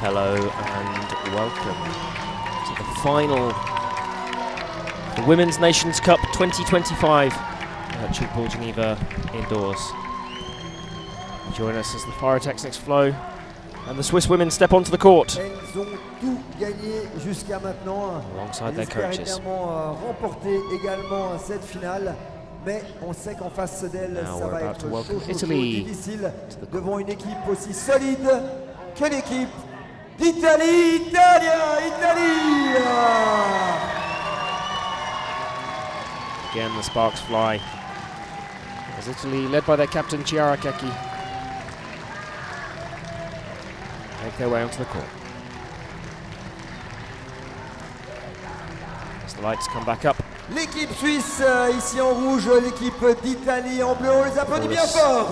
Hello and welcome to the final the Women's Nations Cup 2025 at Tchoukball Geneva indoors. Join us as the pyrotechnics flow and the Swiss women step onto the court. Elles ont tout gagné jusqu'à maintenant. Alongside their espèrent coaches. évidemment remporter également cette finale, mais on sait qu'en face d'elles, Now ça we're va about être to welcome chaud, Italy difficile devant une équipe aussi solide que l'équipe d'Italie. Italie. Again, the sparks fly as Italy, led by their captain Chiara Keki, make their way onto the court. As the lights come back up, L'équipe suisse ici en rouge, l'équipe d'Italie en bleu, on les applaudit bien fort.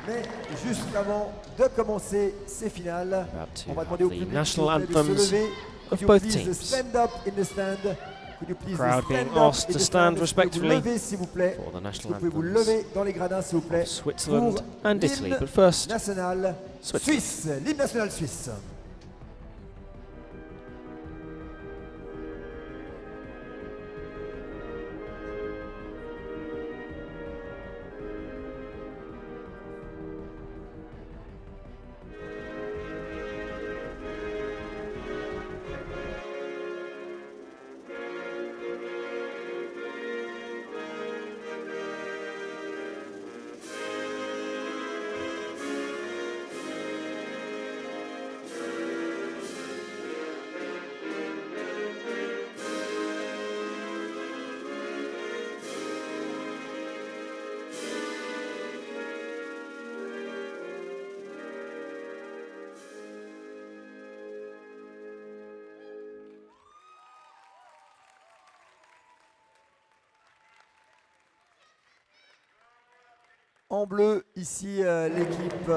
Mais juste avant de commencer ces finales, on va demander au public de se lever. of Could you both please teams. stand up in the stand? Could you please Crowd being stand up asked in to the stand stand? respectfully Lever, s'il vous plaît. for the national Vous pouvez vous anthems lever dans les gradins, s'il vous plaît. of Switzerland pour and Italy. l'hymne But first, national Switzerland. suisse, l'hymne national suisse. En bleu, ici l'équipe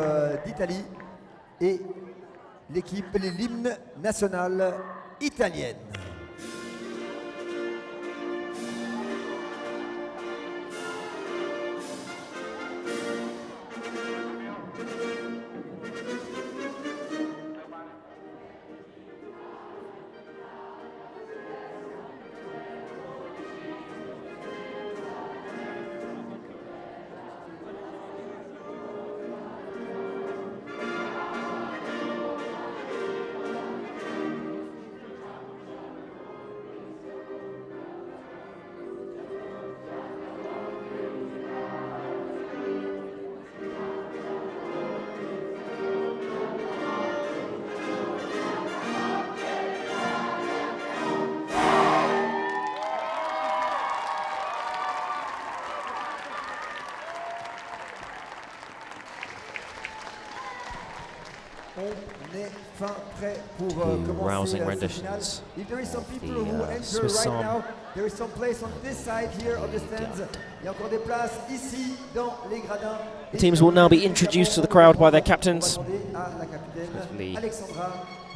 d'Italie et l'hymne national italienne. On est fin prêt pour commencer cette finale. If there is some people who enter Swiss right song. now, there is some place on this side here of the stands. Il y a encore des places ici dans les gradins. The teams will now be introduced to the crowd by their captains. On va demander à la capitaine Especially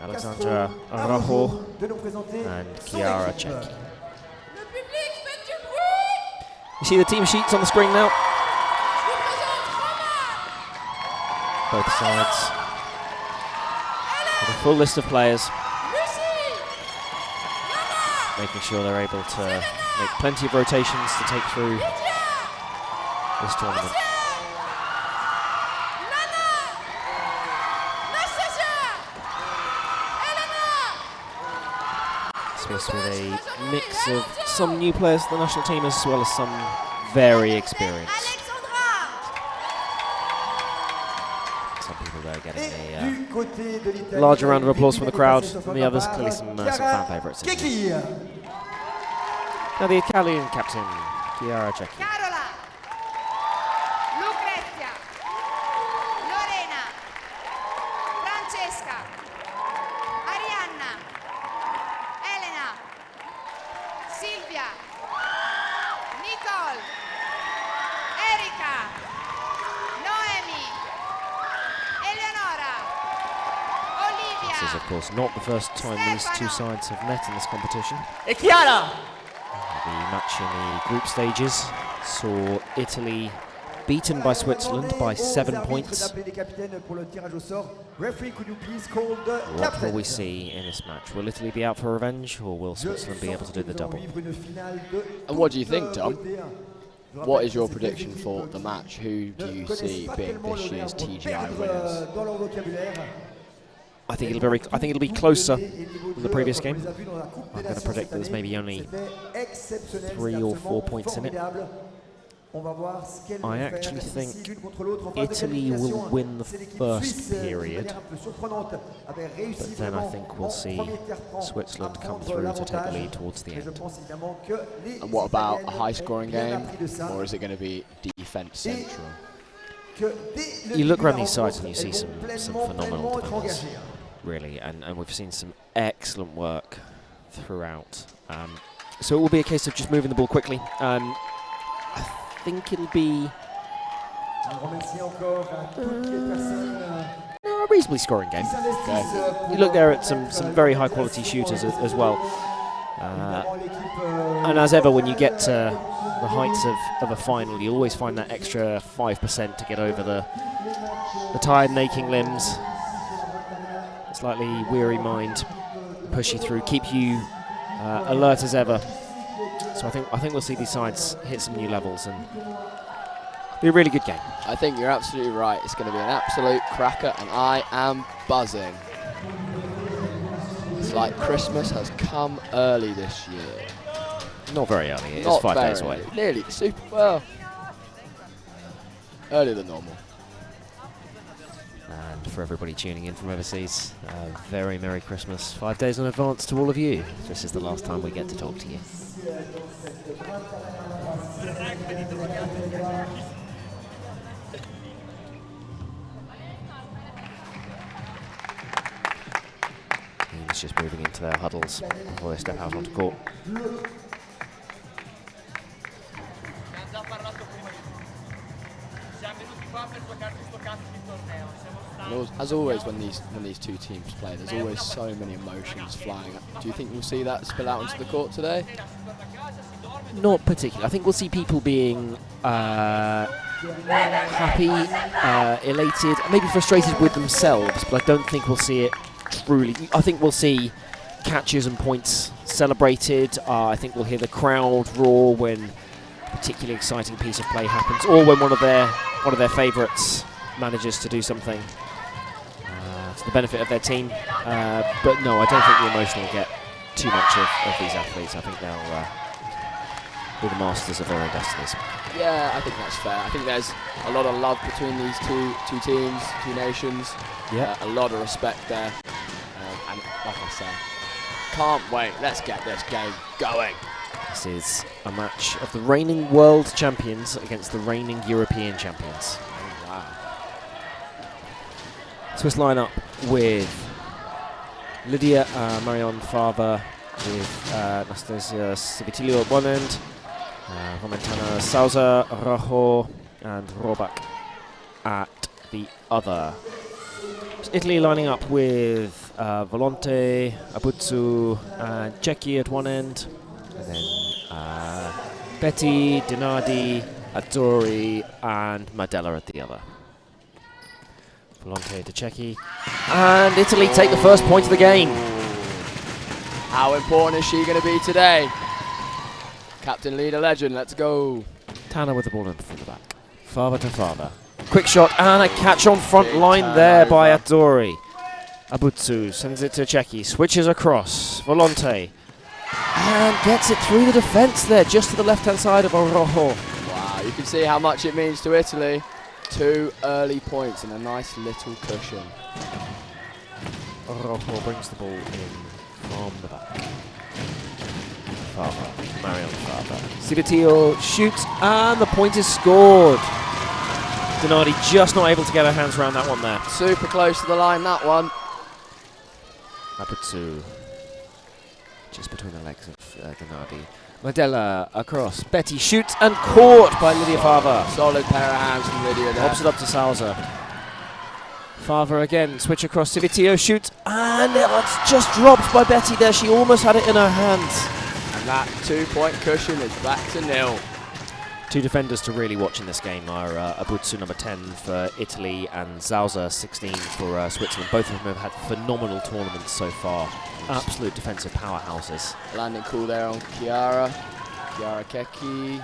Alexandra Araujo de nous présenter and son Chiara équipe. Keki. You see the team sheets on the screen now. Both sides. With a full list of players. Making sure they're able to make plenty of rotations to take through this tournament. Swiss with a mix of some new players to the national team as well as some very experienced. Some people there getting a larger round of applause from the crowd than the others, clearly some fan favourites. Now the Italian captain, Chiara Keki. Carola, Lucrezia, Lorena, Francesca, Arianna, Elena, Silvia, Nicole, Erika, Noemi, Eleonora, Olivia. This is of course not the first time these two sides have met in this competition. E Chiara! The match in the group stages saw Italy beaten by Switzerland by 7 points. What will we see in this match? Will Italy be out for revenge, or will Switzerland be able to do the double? And what do you think, Tom? What is your prediction for the match? Who do you see being this year's TGI winners? I think it'll be closer than the previous game. I'm going to predict that there's maybe only 3 or 4 points in it. I actually think Italy will win the first period, but then I think we'll see Switzerland come through to take the lead towards the end. And what about a high-scoring game, or is it going to be defence central? You look around these sides and you see some phenomenal defenders, really, and we've seen some excellent work throughout. So it will be a case of just moving the ball quickly. I think it'll be a reasonably scoring game. You look there at some very high quality shooters as well. And as ever, when you get to the heights of a final, you always find that extra 5% to get over the tired and aching limbs. A slightly weary mind, push you through, keep you alert as ever. So I think we'll see these sides hit some new levels and be a really good game. I think you're absolutely right. It's going to be an absolute cracker, and I am buzzing. It's like Christmas has come early this year. Not very early. It's 5 days away. Nearly super well. Earlier than normal. And for everybody tuning in from overseas, a very Merry Christmas 5 days in advance to all of you. This is the last time we get to talk to you. Teams just moving into their huddles before they step out onto court. As always, when these two teams play, there's always so many emotions flying up. Do you think we'll see that spill out into the court today? Not particularly. I think we'll see people being happy, elated, maybe frustrated with themselves, but I don't think we'll see it truly. I think we'll see catches and points celebrated. I think we'll hear the crowd roar when a particularly exciting piece of play happens, or when one of their favourites manages to do something to the benefit of their team. But no, I don't think the emotion will get too much of these athletes. I think they'll be the masters of their own destinies. Yeah, I think that's fair. I think there's a lot of love between these two teams, two nations. Yeah, a lot of respect there. And like I say, can't wait. Let's get this game going. This is a match of the reigning world champions against the reigning European champions. Oh, wow. Swiss lineup with Lydia Marion Favre, with Nastasia Civitilio at one end, Romentana Souza, Rajo and Robak at the other. Italy lining up with Volonte, Abuzzu and Cecchi at one end, and then Betty, Dinardi, Azzurri and Madella at the other. Volonte to Cecchi, and Italy take the first point of the game. How important is she going to be today? Captain, leader, legend, let's go. Tanner with the ball in from the back. Favre to Favre. Quick shot and a catch on front line there by Azzurri. Abuzzu sends it to Cecchi, switches across. Volonte. And gets it through the defence there, just to the left-hand side of Rojo. Wow, you can see how much it means to Italy. 2 early points and a nice little cushion. Rojo brings the ball in from the back. Favre, Marion Favre. Civitillo shoots and the point is scored. Dinardi just not able to get her hands around that one there. Super close to the line, that one. Abuzzu just between the legs of Dinardi. Madella across. Betty shoots and caught by Lydia Favre. Solid pair of hands from Lydia there. Pops it up to Souza. Favre again, switch across. Civitillo shoots and it's just dropped by Betty there. She almost had it in her hands. And that 2-point cushion is back to nil. Two defenders to really watch in this game are Abutsu, number 10 for Italy, and Zauser, 16 for Switzerland. Both of them have had phenomenal tournaments so far. Absolute defensive powerhouses. Landing cool there on Chiara Keki.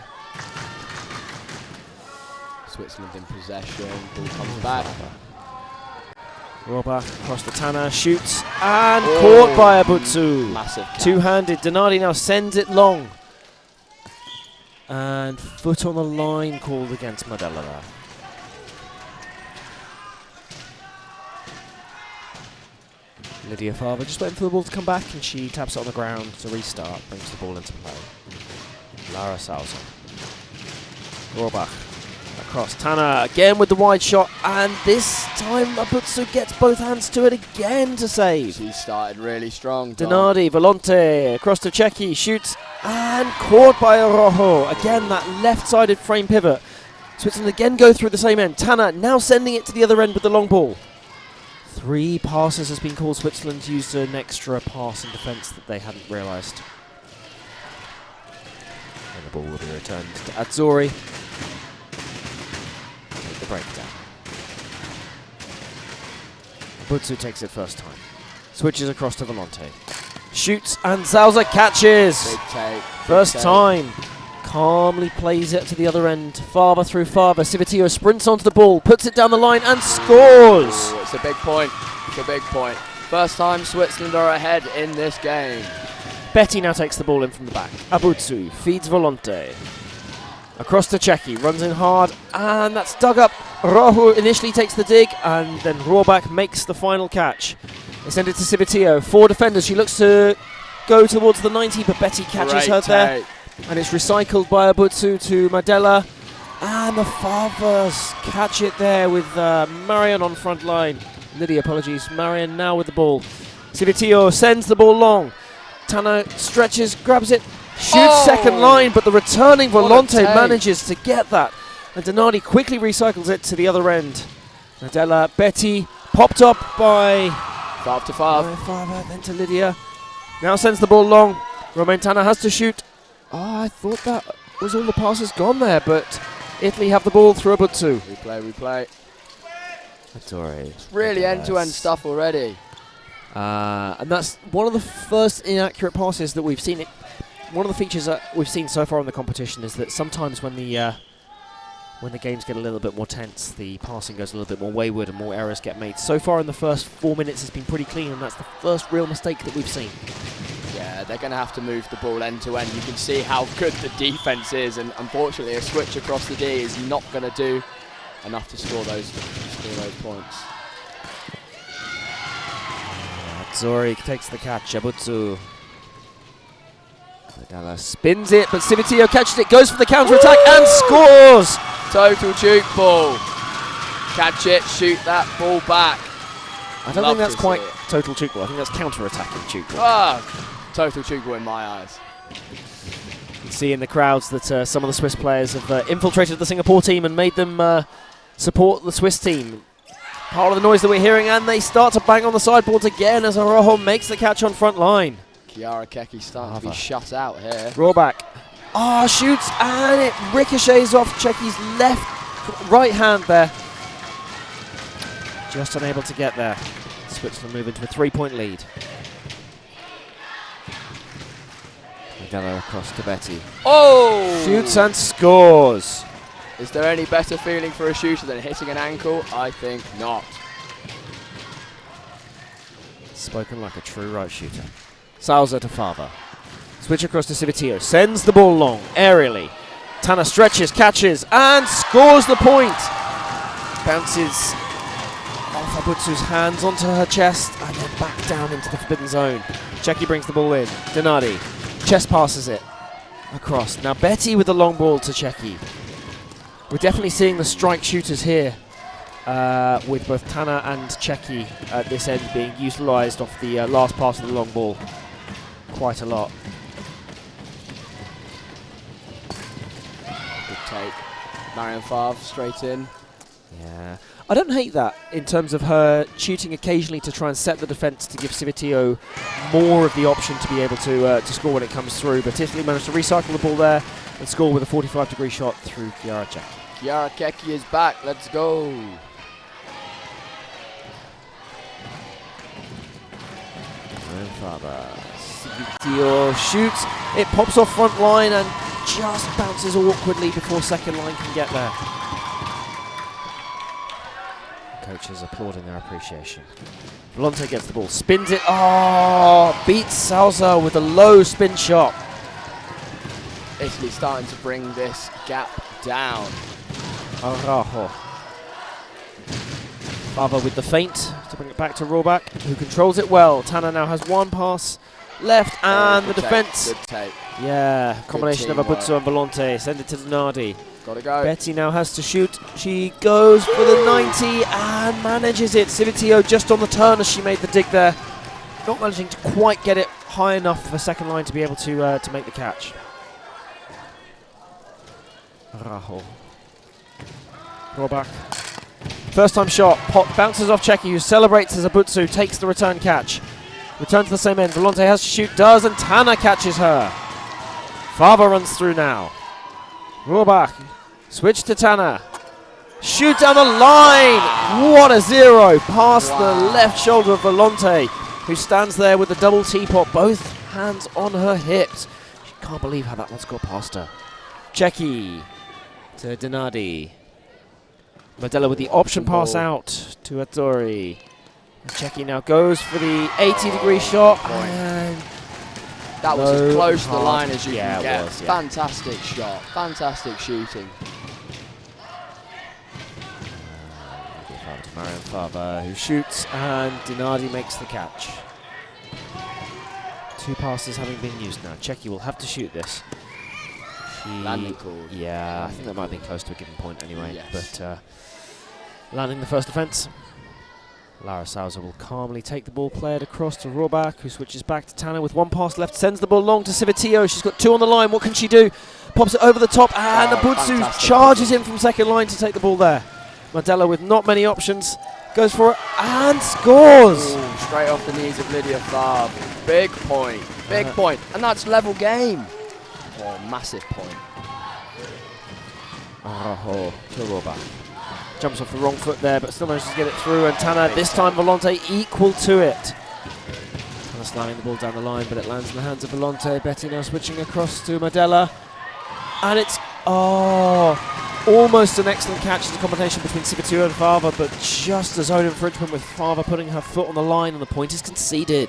Switzerland in possession, ball comes back. Rohrbach across the Tanner, shoots, and caught by Abutsu. Massive catch. Two-handed, Donardi now sends it long. And foot on the line called against Madella there. Lydia Farber just waiting for the ball to come back, and she taps it on the ground to restart, brings the ball into play. Lara Salsa. Rohrbach across. Tanner again with the wide shot, and this time Abutsu gets both hands to it again to save. She started really strong. Donardi, Volonte, across to Cecchi, shoots, and caught by Rojo. Again, that left-sided frame pivot. Switzerland again go through the same end. Tanner now sending it to the other end with the long ball. 3 passes has been called. Switzerland used an extra pass in defence that they hadn't realised. And the ball will be returned to Azzurri. Take the breakdown. Abutsu takes it first time. Switches across to Volonte. Shoots, and Zauser catches. Big take. First time. Calmly plays it to the other end. Farber through Farber. Civitillo sprints onto the ball, puts it down the line, and scores. Ooh, it's a big point. It's a big point. First time Switzerland are ahead in this game. Betty now takes the ball in from the back. Abutsu feeds Volonte. Across to Cecchi, runs in hard, and that's dug up. Rojo initially takes the dig, and then Rohrbach makes the final catch. They send it to Civitillo. 4 defenders. She looks to go towards the 90, but Betty catches her there. And it's recycled by Abutsu to Madella. And the Favres catch it there with Marion on front line. Lydia, apologies. Marion now with the ball. Civitillo sends the ball long. Tanner stretches, grabs it, shoots second line, but the returning Volonte manages to get that. And Donardi quickly recycles it to the other end. Madella, Betty, popped up by 5 to 5. Favre, then to Lydia. Now sends the ball long. Romain Tanner has to shoot. Oh, I thought that was all the passes gone there, but Italy have the ball through Abutsu. Replay. Azzurri. It's really end-to-end stuff already. And that's one of the first inaccurate passes that we've seen. One of the features that we've seen so far in the competition is that sometimes when the games get a little bit more tense, the passing goes a little bit more wayward and more errors get made. So far in the first 4 minutes it's been pretty clean, and that's the first real mistake that we've seen. Yeah, they're going to have to move the ball end to end. You can see how good the defense is, and unfortunately a switch across the D is not going to do enough to score those points. Azzurri takes the catch. Abutsu. Madella spins it, but Civitillo catches it, goes for the counter-attack and scores! Total Tchoukball. Catch it, shoot that ball back. I don't think that's quite total Tchoukball. I think that's counter-attacking Tchoukball. Total Tchoukball in my eyes. You can see in the crowds that some of the Swiss players have infiltrated the Singapore team and made them support the Swiss team. Part of the noise that we're hearing, and they start to bang on the sideboards again as Rojo makes the catch on front line. Chiara Keki starting to be shut out here. Rohrbach. Shoots, and it ricochets off Cecchi's right hand there. Just unable to get there. Switzerland move into a 3-point lead. Madella across to Betty. Shoots and scores. Is there any better feeling for a shooter than hitting an ankle? I think not. Spoken like a true right shooter. Salza to Favre. Switch across to Civitillo. Sends the ball long, aerially. Tanner stretches, catches, and scores the point. Bounces off Abutsu's hands onto her chest, and then back down into the forbidden zone. Cecchi brings the ball in. Donardi. Chest passes it across. Now Betty with the long ball to Cecchi. We're definitely seeing the strike shooters here, with both Tanner and Cecchi at this end being utilised off the last pass of the long ball quite a lot. Good take. Marion Favre straight in. Yeah, I don't hate that in terms of her shooting occasionally to try and set the defence to give Civitio more of the option to be able to score when it comes through. But Italy managed to recycle the ball there and score with a 45-degree shot through Chiara Cecchi. Chiara Cecchi is back. Let's go. Civitio shoots. It pops off front line and just bounces awkwardly before second line can get there. Coaches applauding their appreciation. Volonte gets the ball, spins it. Oh, beats Salza with a low spin shot. Italy starting to bring this gap down. Araujo. Fava with the feint to bring it back to Rohrbach, who controls it well. Tanner now has one pass left, and the defence. Good take. Yeah, combination of Abuzzo and Volonte. Send it to Denardi. Gotta go. Betty now has to shoot. She goes for the 90 and manages it. Civitio just on the turn as she made the dig there. Not managing to quite get it high enough for second line to be able to make the catch. Rahul. Rohrbach. First time shot. Pot bounces off Cecchi, who celebrates as Abuzzo takes the return catch. Return to the same end. Volonte has to shoot, does, and Tanner catches her. Fava runs through now. Rohrbach. Switch to Tanner. Shoot down the line. What a zero. Past the left shoulder of Volonte, who stands there with the double teapot, both hands on her hips. She can't believe how that one's got past her. Cecchi to Denardi. Modella with the option pass out to Azzurri. Cecchi now goes for the 80-degree shot. And that was as close to the line as you can get. It was, fantastic shot. Fantastic shooting. Marian Fava, who shoots, and Denardi makes the catch. Two passes having been used now. Cecchi will have to shoot this. Landing called. Yeah, I think that might have been close to a given point anyway. Yes. But landing the first defence. Lara Salza will calmly take the ball played across to Rohrbach, who switches back to Tanner with one pass left, sends the ball long to Civitio. She's got two on the line. What can she do? Pops it over the top, and Abuzzo charges in from second line to take the ball there. Modella with not many options goes for it and scores. Ooh, straight off the knees of Lydia Favre. Big point. Big point. And that's level game. Oh, massive point. Araujo to Rohrbach. Jumps off the wrong foot there, but still manages to get it through. And Tanner, this time Volonte equal to it. Tanner slamming the ball down the line, but it lands in the hands of Volonte. Betty now switching across to Modella. And it's, almost an excellent catch. It's a combination between Civitio and Fava, but just a zone infringement with Fava putting her foot on the line, and the point is conceded.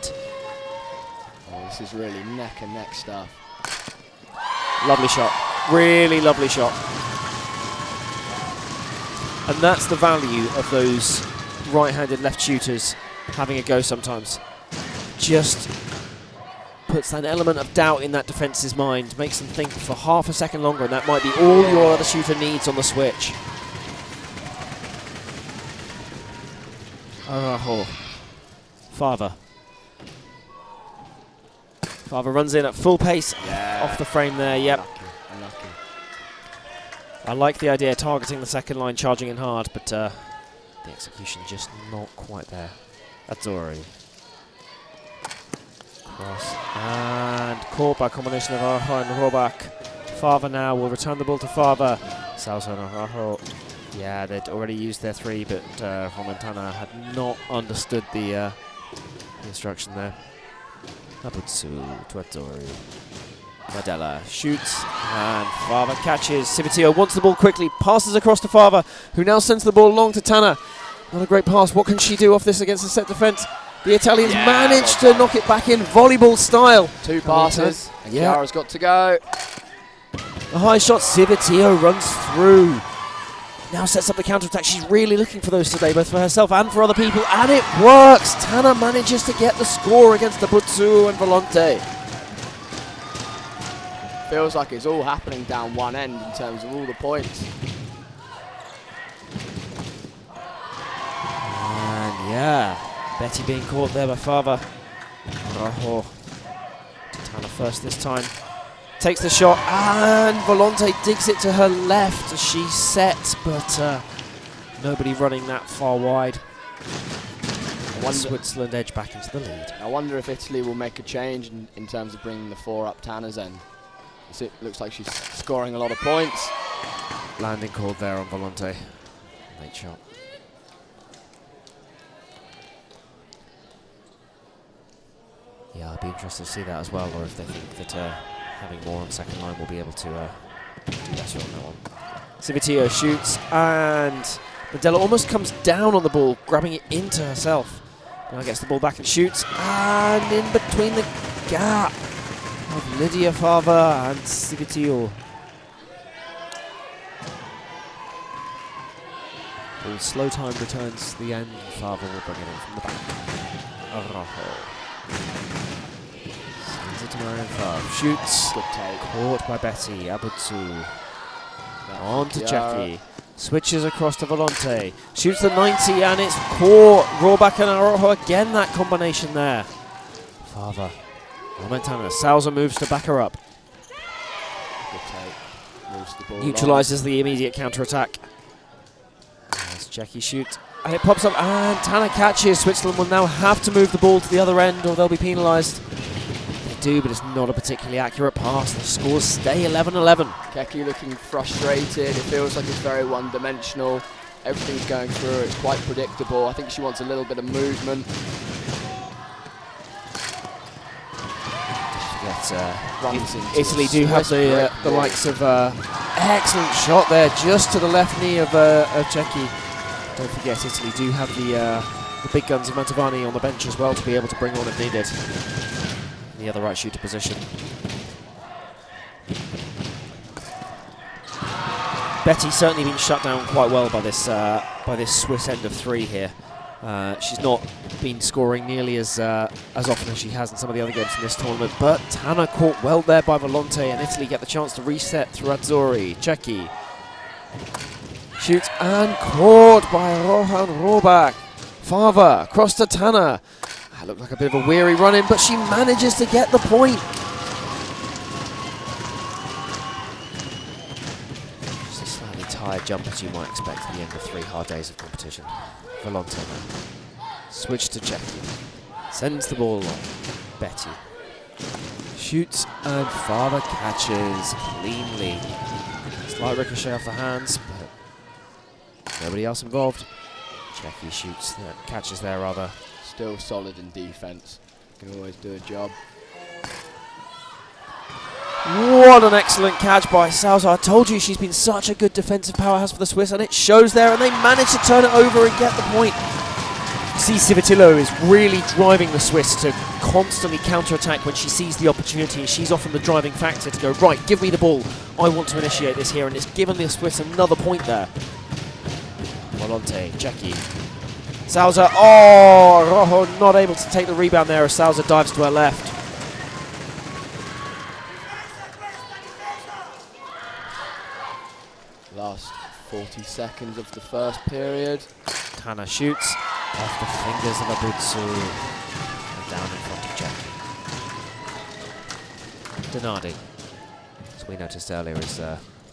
Oh, this is really neck and neck stuff. Lovely shot. Really lovely shot. And that's the value of those right-handed left shooters having a go sometimes. Just puts an element of doubt in that defence's mind, makes them think for half a second longer, and that might be all your other shooter needs on the switch. Araujo. Fava. Fava runs in at full pace off the frame there, yep. Unlucky. I like the idea, targeting the second line, charging in hard, but the execution just not quite there. Azzurri. Cross. And caught by a combination of Araujo and Rohrbach. Fava now will return the ball to Fava. Salza and Araujo. Yeah, they'd already used their three, but Fontana had not understood the instruction there. Abuzzo to Azzurri. Modella shoots, and Fava catches. Civitio wants the ball quickly, passes across to Fava, who now sends the ball long to Tanner. Not a great pass. What can she do off this against the set defence? The Italians managed to knock it back in volleyball style. Two passes, and Chiara's got to go. The high shot, Civitio runs through. Now sets up the counter-attack. She's really looking for those today, both for herself and for other people, and it works. Tanner manages to get the score against Abuzzo and Volonte. Feels like it's all happening down one end in terms of all the points. And yeah, Betty being caught there by Fava. Araujo to Tanner first this time. Takes the shot, and Volonte digs it to her left as she sets, but Nobody running that far wide. Switzerland edge back into the lead. I wonder if Italy will make a change in terms of bringing the 4 up Tana's end. It looks like she's scoring a lot of points. Landing called there on Volante. Late shot. Yeah, I'd be interested to see that as well, or if they think that having more on second line will be able to do better on that one. Civitio shoots, and Nadella almost comes down on the ball, grabbing it into herself. Now gets the ball back and shoots, and in between the gap of Lydia Fava and Civitio. Ball slow time returns to the end. Fava will bring it in from the back. Araujo. Sends it to Marianne Favre. Shoots. Good take. Caught by Betty. Abutsu. On to Jackie. Switches across to Volante. Shoots the 90 and it's caught. Rohrbach and Araujo again, that combination there. Fava. Momentana. Sousa moves to back her up. Good take. Moves the ball neutralises the immediate counter-attack. As Jackie shoots. And it pops up and Tana catches. Switzerland will now have to move the ball to the other end or they'll be penalised. They do, but it's not a particularly accurate pass. The scores stay 11-11. Keki looking frustrated. It feels like it's very one-dimensional. Everything's going through. It's quite predictable. I think she wants a little bit of movement. Italy do have the likes of excellent shot there, just to the left knee of Cecchi. Don't forget, Italy do have the big guns of Mantovani on the bench as well to be able to bring on if needed. The other right shooter position. Betty's certainly been shut down quite well by this Swiss end of 3 here. She's not been scoring nearly as often as she has in some of the other games in this tournament, but Tana caught well there by Volante, and Italy get the chance to reset through Azzurri. Cecchi shoots and caught by Rohan Rohrbach. Fava across to Tana. That looked like a bit of a weary run-in, but she manages to get the point. Just a slightly tired jump, as you might expect at the end of 3 hard days of competition. Volante switch to Jackie. Sends the ball on. Betty shoots and Fava catches cleanly. Slight ricochet off the hands, but nobody else involved. Jackie shoots, catches there rather. Still solid in defense. Can always do a job. What an excellent catch by Sousa. I told you she's been such a good defensive powerhouse for the Swiss, and it shows there, and they managed to turn it over and get the point. See, Civitillo is really driving the Swiss to constantly counter-attack when she sees the opportunity, and she's often the driving factor to go, right, give me the ball, I want to initiate this here, and it's given the Swiss another point there. Volante, Jackie. Sousa, oh, Rojo not able to take the rebound there as Sousa dives to her left. Last 40 seconds of the first period. Tana shoots off the fingers of Abutsu and down in front of Jackie. Donardi, as we noticed earlier, is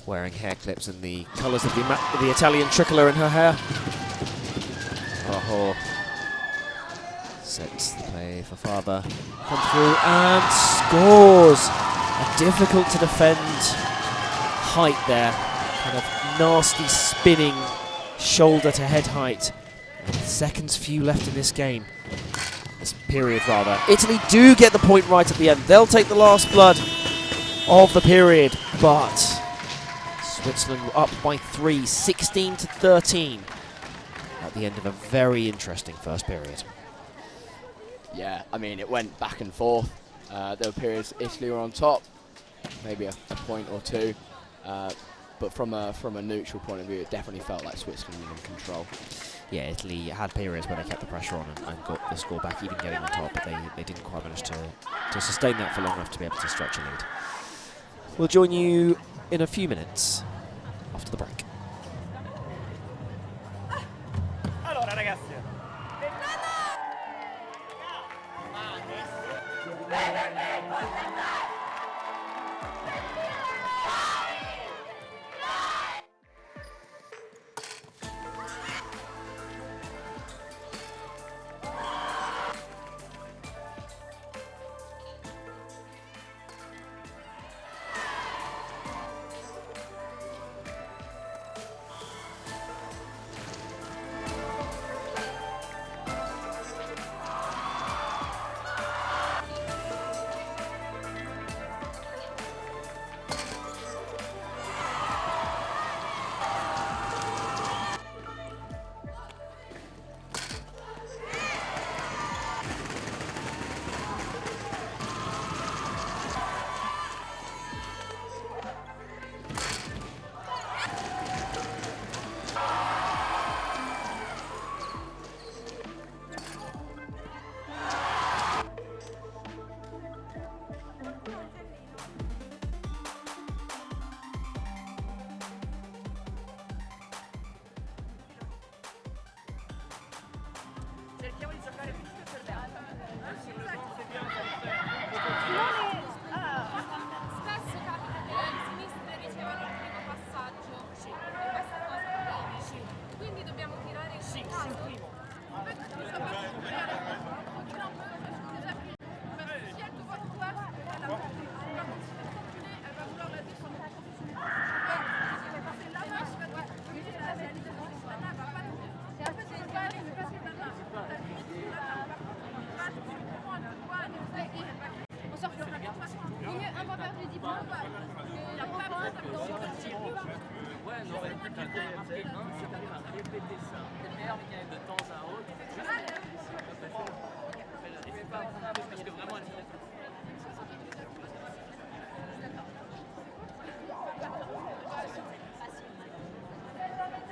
wearing hair clips and the colours of the Italian tricolour in her hair. Rojo sets the play for Fava. Come through and scores. A difficult to defend height there. Kind of nasty spinning shoulder to head height. And seconds few left in this game. This period rather. Italy do get the point right at the end. They'll take the last blood of the period, but Switzerland were up by 3, 16-13 at the end of a very interesting first period. Yeah, I mean, it went back and forth. There were periods Italy were on top, maybe a point or two. But from a neutral point of view, it definitely felt like Switzerland were in control. Yeah, Italy had periods where they kept the pressure on and got the score back, even getting on top, but they didn't quite manage to sustain that for long enough to be able to stretch a lead. We'll join you in a few minutes after the break.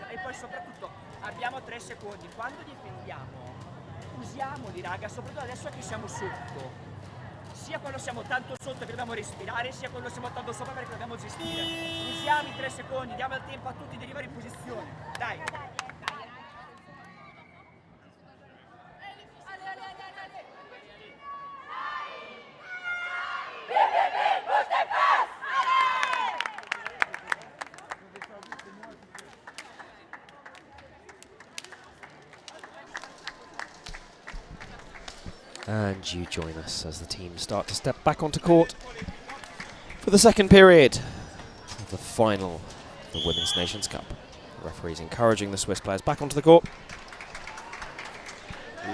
E poi soprattutto abbiamo 3 secondi, quando difendiamo usiamoli raga, soprattutto adesso che siamo sotto, sia quando siamo tanto sotto che dobbiamo respirare, sia quando siamo tanto sopra perché dobbiamo gestire. Usiamo i 3 secondi, diamo il tempo a tutti di arrivare in posizione, dai. And you join us as the teams start to step back onto court for the second period of the final of the Women's Nations Cup. The referees encouraging the Swiss players back onto the court.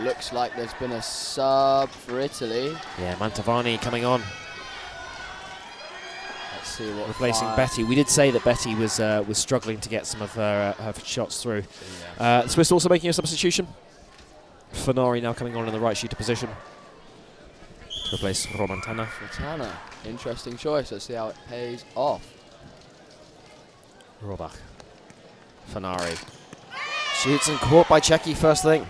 Looks like there's been a sub for Italy. Yeah, Mantovani coming on. Let's see what replacing Betty. We did say that Betty was struggling to get some of her shots through. Yeah. The Swiss also making a substitution. Fanari now coming on in the right shooter position to replace Romantana. Fontana, interesting choice. Let's see how it pays off. Robach. Fanari. Shoots and caught by Cecchi first thing.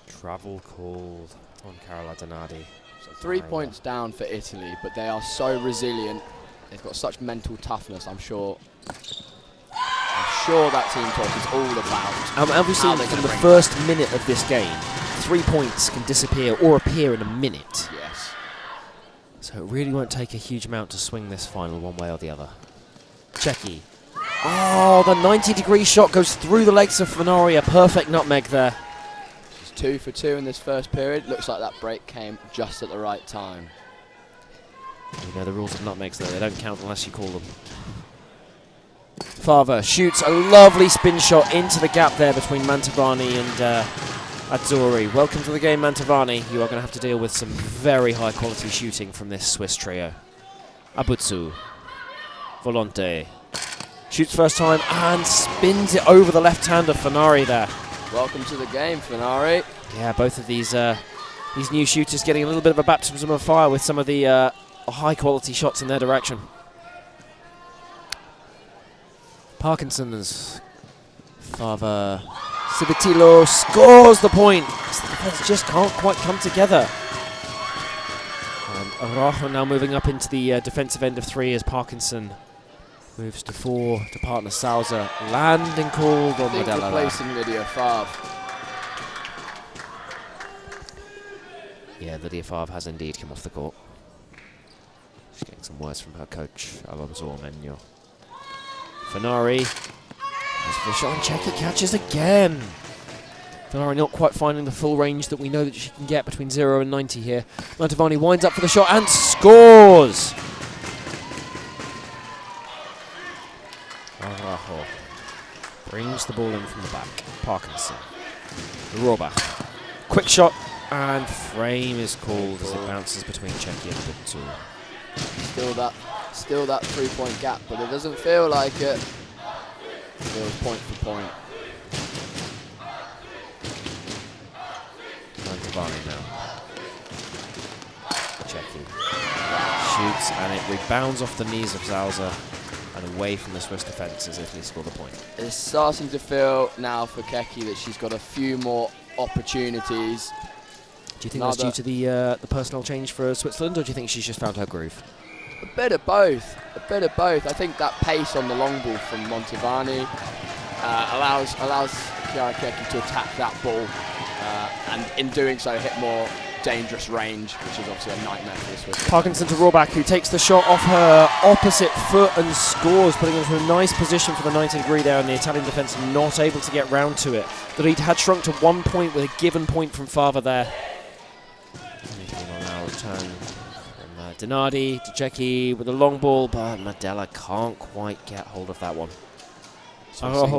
Travel called on Carola Donardi. So 3 points down for Italy, but they are so resilient. They've got such mental toughness, I'm sure that team talk is all about. And we've seen from the first minute of this game, 3 points can disappear or appear in a minute. Yes. So it really won't take a huge amount to swing this final one way or the other. Cecchi. Oh, the 90-degree shot goes through the legs of Fanari. A perfect nutmeg there. She's 2 for 2 in this first period. Looks like that break came just at the right time. You know the rules of nutmegs though, they don't count unless you call them. Fava shoots a lovely spin shot into the gap there between Mantovani and Azzurri. Welcome to the game, Mantovani. You are going to have to deal with some very high quality shooting from this Swiss trio. Abutsu. Volonte. Shoots first time and spins it over the left-hander Fanari there. Welcome to the game, Fanari. Yeah, both of these new shooters getting a little bit of a baptism of fire with some of the high quality shots in their direction. Parkinson's Fava Civitillo scores the point. The defense just can't quite come together. Araujo now moving up into the defensive end of 3 as Parkinson moves to 4 to partner Sousa. Landing called on Medella. Replacing Lydia Favre. Yeah, Lydia Favre has indeed come off the court. She's getting some words from her coach, Alonso Ormeño. Fanari. There's for a shot and Cecchi catches again. Fanari not quite finding the full range that we know that she can get between 0 and 90 here. Mantovani winds up for the shot and scores! Araujo brings the ball in from the back. Parkinson. Robach. Quick shot and frame is called as it bounces between Cecchi and Butsu. Still that 3-point gap, but it doesn't feel like it. It feels point for point. Mantovani now. Cecchi shoots and it rebounds off the knees of Sousa and away from the Swiss defence as Italy score the point. It's starting to feel now for Cecchi that she's got a few more opportunities. Do you think that's due to the personnel change for Switzerland, or do you think she's just found her groove? A bit of both. I think that pace on the long ball from Mantovani allows Chiara Cecchi to attack that ball and in doing so hit more dangerous range, which is obviously a nightmare for the Swiss. Parkinson to Rohrbach, who takes the shot off her opposite foot and scores, putting her into a nice position for the 90-degree there, and the Italian defence not able to get round to it. The lead had shrunk to 1 point with a given point from Fava there. And now return from Donardi to Cecchi with a long ball, but Medella can't quite get hold of that one.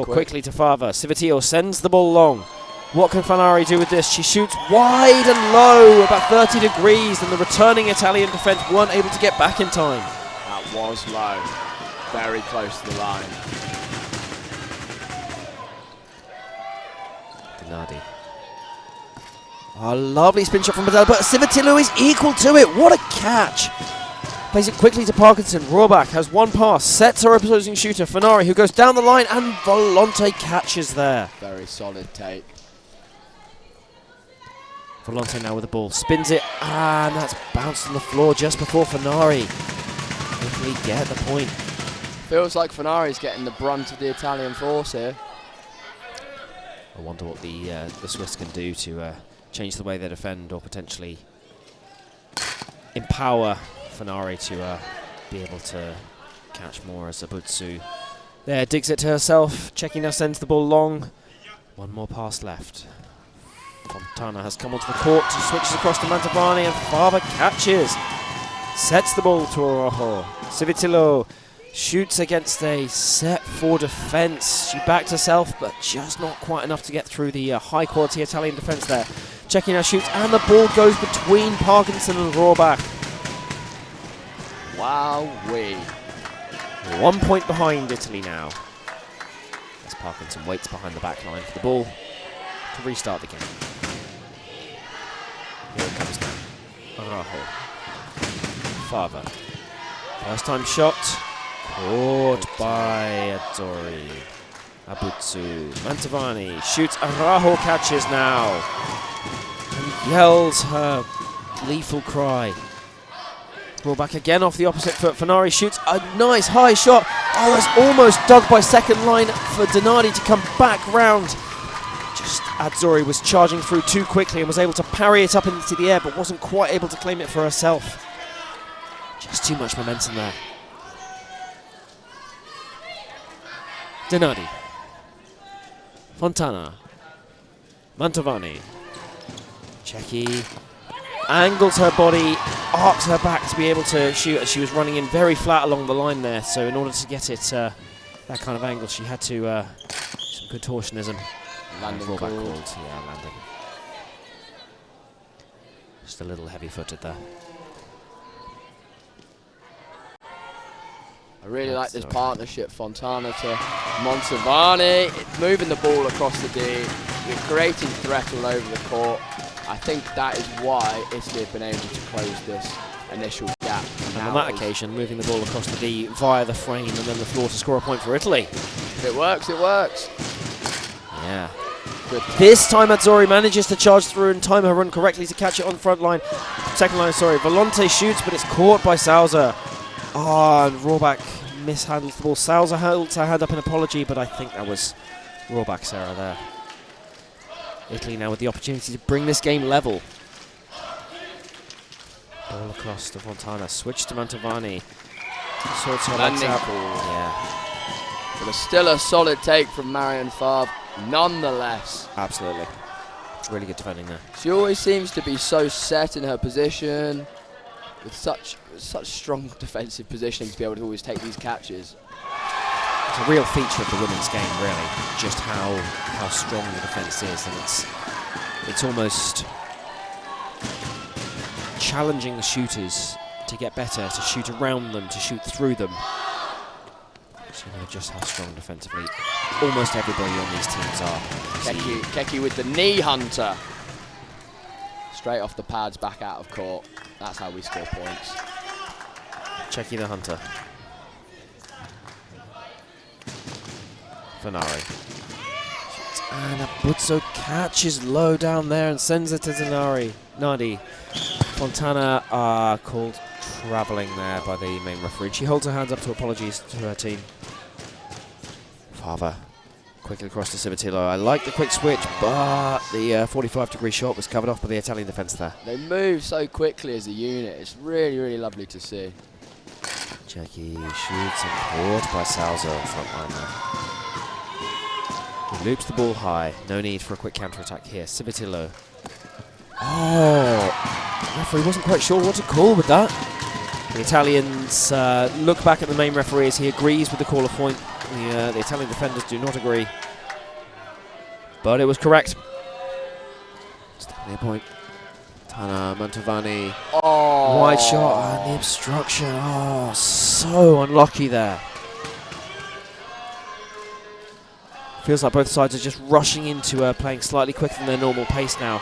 Quickly to Fava. Civitillo sends the ball long. What can Fanari do with this? She shoots wide and low, about 30 degrees, and the returning Italian defense weren't able to get back in time. That was low. Very close to the line. Dinardi. A lovely spin shot from Badal, but Civitillo is equal to it. What a catch! Plays it quickly to Parkinson. Rohrbach has one pass, sets her opposing shooter, Fanari, who goes down the line, and Volante catches there. Very solid take. Volante now with the ball, spins it, and that's bounced on the floor just before Fanari. Italy get the point. Feels like Fanari's getting the brunt of the Italian force here. I wonder what the Swiss can do to change the way they defend, or potentially empower Fanari to be able to catch more, as Abutsu there digs it to herself. Cecchi now sends the ball long. One more pass left. Fontana has come onto the court, switches across to Mantovani, and Fava catches. Sets the ball to Araujo. Civitillo shoots against a set for defence. She backed herself, but just not quite enough to get through the high-quality Italian defence there. Cecchi now shoots, and the ball goes between Parkinson and Rohrbach. Wowee. 1 point behind Italy now, as Parkinson waits behind the back line for the ball to restart the game. Here it comes now. Araujo. Fava. First time shot. Caught by Azzori. Abutsu. Mantovani shoots. Araujo catches now. And yells her gleeful cry. Ball back again off the opposite foot. Fanari shoots a nice high shot. Oh, that's almost dug by second line for Dinardi to come back round. Just Azzori was charging through too quickly and was able to parry it up into the air, but wasn't quite able to claim it for herself. Just too much momentum there. Dinardi. Fontana. Mantovani. Cecchi angles her body, arcs her back to be able to shoot, as she was running in very flat along the line there. So in order to get it that kind of angle, she had to some contortionism. Landing called. called. Yeah, landing. Just a little heavy-footed there. I really like this partnership, Fontana to Mantovani. It's moving the ball across the D. You're creating threat all over the court. I think that is why Italy have been able to close this initial gap. And on that occasion, moving the ball across the D via the frame and then the floor to score a point for Italy. If it works, it works. Yeah. Good. This time Azzori manages to charge through and time her run correctly to catch it on the front line. Second line, sorry. Volante shoots, but it's caught by Sousa. And Rohrbach mishandles the ball. Sousa holds her hand up in apology, but I think that was Rohrbach's error there. Italy now with the opportunity to bring this game level. Ball across to Fontana. Switch to Mantovani. Sorts her legs out. Yeah. But it's still a solid take from Marion Favre, nonetheless. Absolutely. Really good defending there. She always seems to be so set in her position, with such strong defensive positioning to be able to always take these catches. It's a real feature of the women's game, really, just how strong the defence is, and it's almost challenging the shooters to get better, to shoot around them, to shoot through them. So you know just how strong defensively almost everybody on these teams are. Cecchi with the knee hunter. Straight off the pads, back out of court. That's how we score points. Cecchi the hunter. Fanari. And Abutsu catches low down there and sends it to Dinardi. Fontana are called travelling there by the main referee. She holds her hands up to apologies to her team. Fava quickly across to Civitillo. I like the quick switch, but the 45-degree shot was covered off by the Italian defence there. They move so quickly as a unit. It's really, really lovely to see. Cecchi shoots and caught by Sousa front line there. He loops the ball high. No need for a quick counter-attack here. Civitillo. Oh! The referee wasn't quite sure what to call with that. The Italians look back at the main referee as he agrees with the call of point. The Italian defenders do not agree. But it was correct. Near point. Tana Mantovani. Oh. Wide shot and the obstruction. Oh, so unlucky there. Feels like both sides are just rushing into playing slightly quicker than their normal pace now.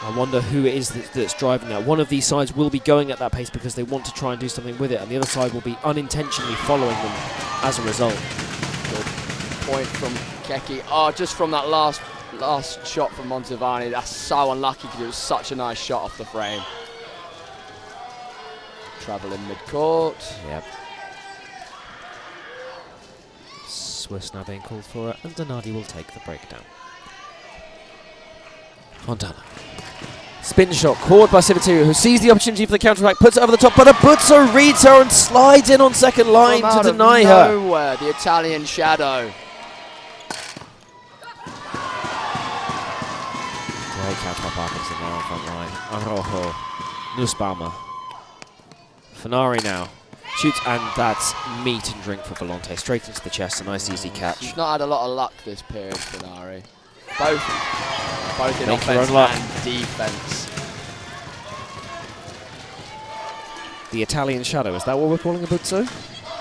I wonder who it is that's driving that. One of these sides will be going at that pace because they want to try and do something with it, and the other side will be unintentionally following them as a result. Good point from Keki. Oh, just from that last shot from Mantovani. That's so unlucky because it was such a nice shot off the frame. Travelling mid-court. Yep. Swiss now being called for it, and Donardi will take the breakdown. Fontana. Spin shot caught by Civitillo, who sees the opportunity for the counterattack, puts it over the top, but Abuzzo reads her and slides in on second line to deny her. Nowhere, the Italian shadow. Great catch by Parkinson there on front line. Arojo. Nussbaumer. Fenari now. Shoots, and that's meat and drink for Volante. Straight into the chest, a nice easy catch. She's not had a lot of luck this period, Fenari. Both in Make offense her own luck. and defense. The Italian shadow, is that what we're calling Abuzzo?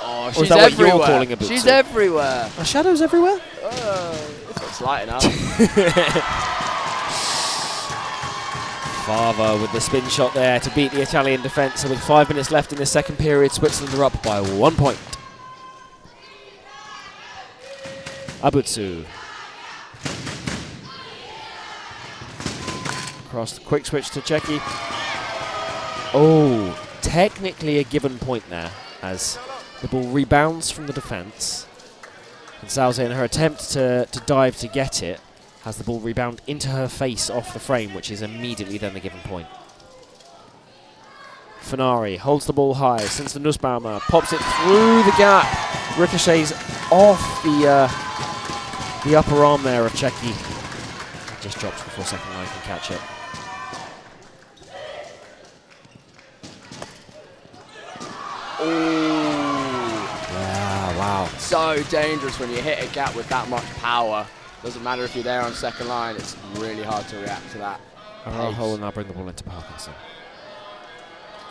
Oh, Or she's is that what everywhere. you're calling Abuzzo? She's everywhere. Are shadows everywhere? If it's light enough. Fava with the spin shot there to beat the Italian defence. And with 5 minutes left in the second period, Switzerland are up by 1 point. Abuzzo. Across the quick switch to Cecchi. Oh, technically a given point there as the ball rebounds from the defence. And Salze, in her attempt to dive to get it, has the ball rebound into her face off the frame, which is immediately then the given point. Fenari holds the ball high, sends to Nussbaumer, pops it through the gap, ricochets off the upper arm there of Cecchi. Just drops before second line can catch it. Yeah, wow. So dangerous when you hit a gap with that much power. Doesn't matter if you're there on second line, it's really hard to react to that. Arojo will now bring the ball into Parkinson.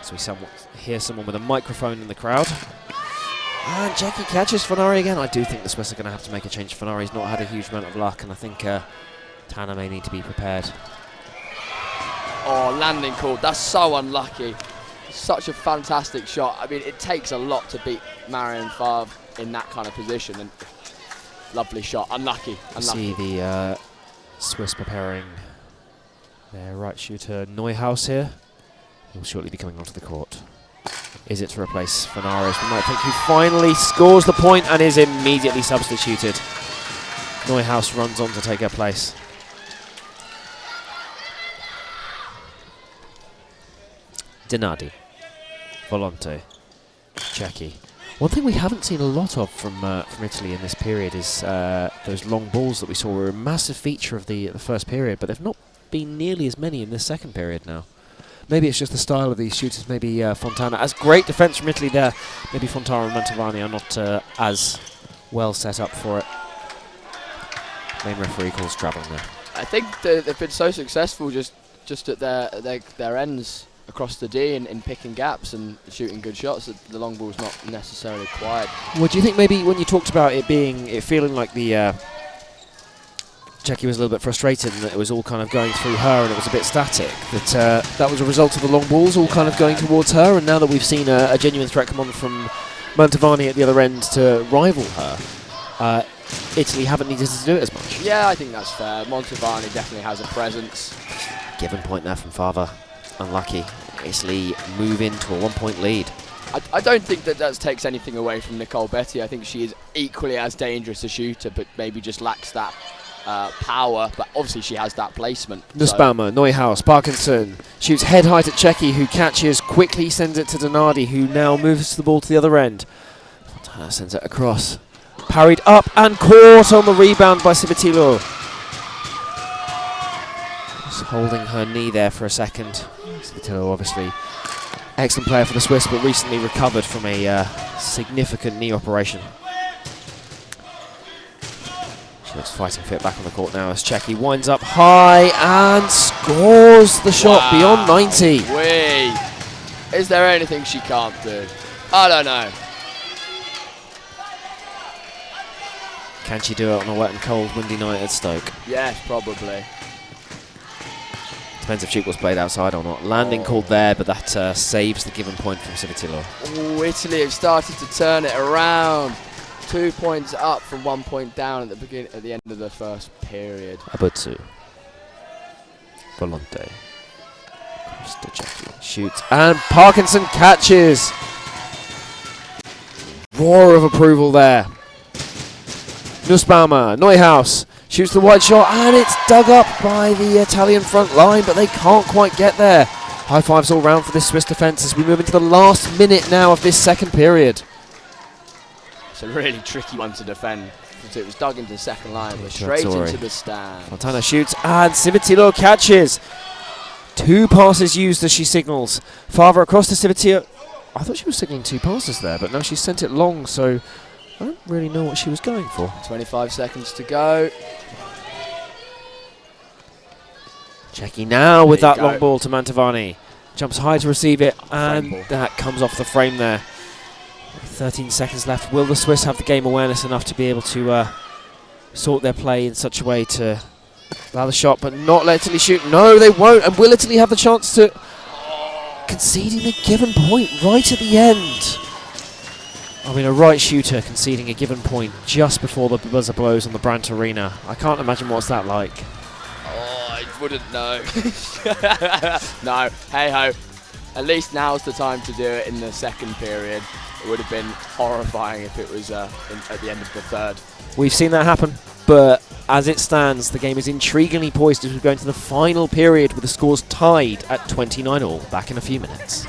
So we hear someone with a microphone in the crowd. And Cecchi catches Fenari again. I do think the Swiss are going to have to make a change. Fenari's not had a huge amount of luck, and I think Tana may need to be prepared. Oh, landing call. That's so unlucky. Such a fantastic shot. I mean, it takes a lot to beat Marion Favre in that kind of position. And lovely shot. Unlucky. See the Swiss preparing their right shooter Neuhaus here. He'll shortly be coming onto the court. Is it to replace Fenari? We might think, who finally scores the point and is immediately substituted. Neuhaus runs on to take her place. Donardi, Volante, Cecchi. One thing we haven't seen a lot of from Italy in this period is those long balls that we saw were a massive feature of the first period, but they've not been nearly as many in this second period now. Maybe it's just the style of these shooters. Maybe Fontana, as great defence from Italy there, maybe Fontana and Mantovani are not as well set up for it. Main referee calls travelling there. I think they've been so successful just at their ends across the D in picking gaps and shooting good shots that the long ball's not necessarily required. Well, do you think maybe when you talked about it feeling like the Cecchi was a little bit frustrated and that it was all kind of going through her and it was a bit static, that was a result of the long balls all kind of going towards her, and now that we've seen a genuine threat come on from Mantovani at the other end to rival her, Italy haven't needed to do it as much. Yeah, I think that's fair. Mantovani definitely has a presence. Given point there from Fava. Unlucky. Italy move into a 1 point lead. I don't think that takes anything away from Nicole Betty. I think she is equally as dangerous a shooter, but maybe just lacks that power. But obviously she has that placement. Nussbaumer, Neuhaus, Parkinson shoots head height at Cecchi, who catches, quickly sends it to Donardi, who now moves the ball to the other end. Fontana sends it across. Parried up and caught on the rebound by Civitillo. Just holding her knee there for a second. Civitillo, obviously excellent player for the Swiss, but recently recovered from a significant knee operation. She looks fighting fit back on the court now as Tcheki winds up high and scores the shot beyond 90. Is there anything she can't do? I don't know. Can she do it on a wet and cold, windy night at Stoke? Yes, probably. Depends if Tchoukball's played outside or not. Landing called there, but that saves the given point from Civitilo. Oh, Italy have started to turn it around. 2 points up from 1 point down at the end of the first period. Abutsu. Volante. Tcheki shoots and Parkinson catches. Roar of approval there. Nussbaumer, Neuhaus shoots the wide shot and it's dug up by the Italian front line, but they can't quite get there. High fives all round for this Swiss defence as we move into the last minute now of this second period. It's a really tricky one to defend. It was dug into the second line, but straight into the stand. Fontana shoots and Civitilo catches. 2 passes used as she signals. Farther across to Civitilo. I thought she was signalling 2 passes there, but no, she sent it long, so I don't really know what she was going for. 25 seconds to go. Tcheki now with that long ball to Mantovani. Jumps high to receive it, and that comes off the frame there. 13 seconds left. Will the Swiss have the game awareness enough to be able to sort their play in such a way to allow the shot, but not let Italy shoot? No, they won't. And will Italy have the chance to conceding a given point right at the end? I mean, a right shooter conceding a given point just before the buzzer blows on the Brandt Arena. I can't imagine what's that like. Oh, I wouldn't know. No, hey-ho. At least now's the time to do it in the second period. It would have been horrifying if it was at the end of the third. We've seen that happen, but as it stands, the game is intriguingly poised as we go into the final period with the scores tied at 29 all. Back in a few minutes.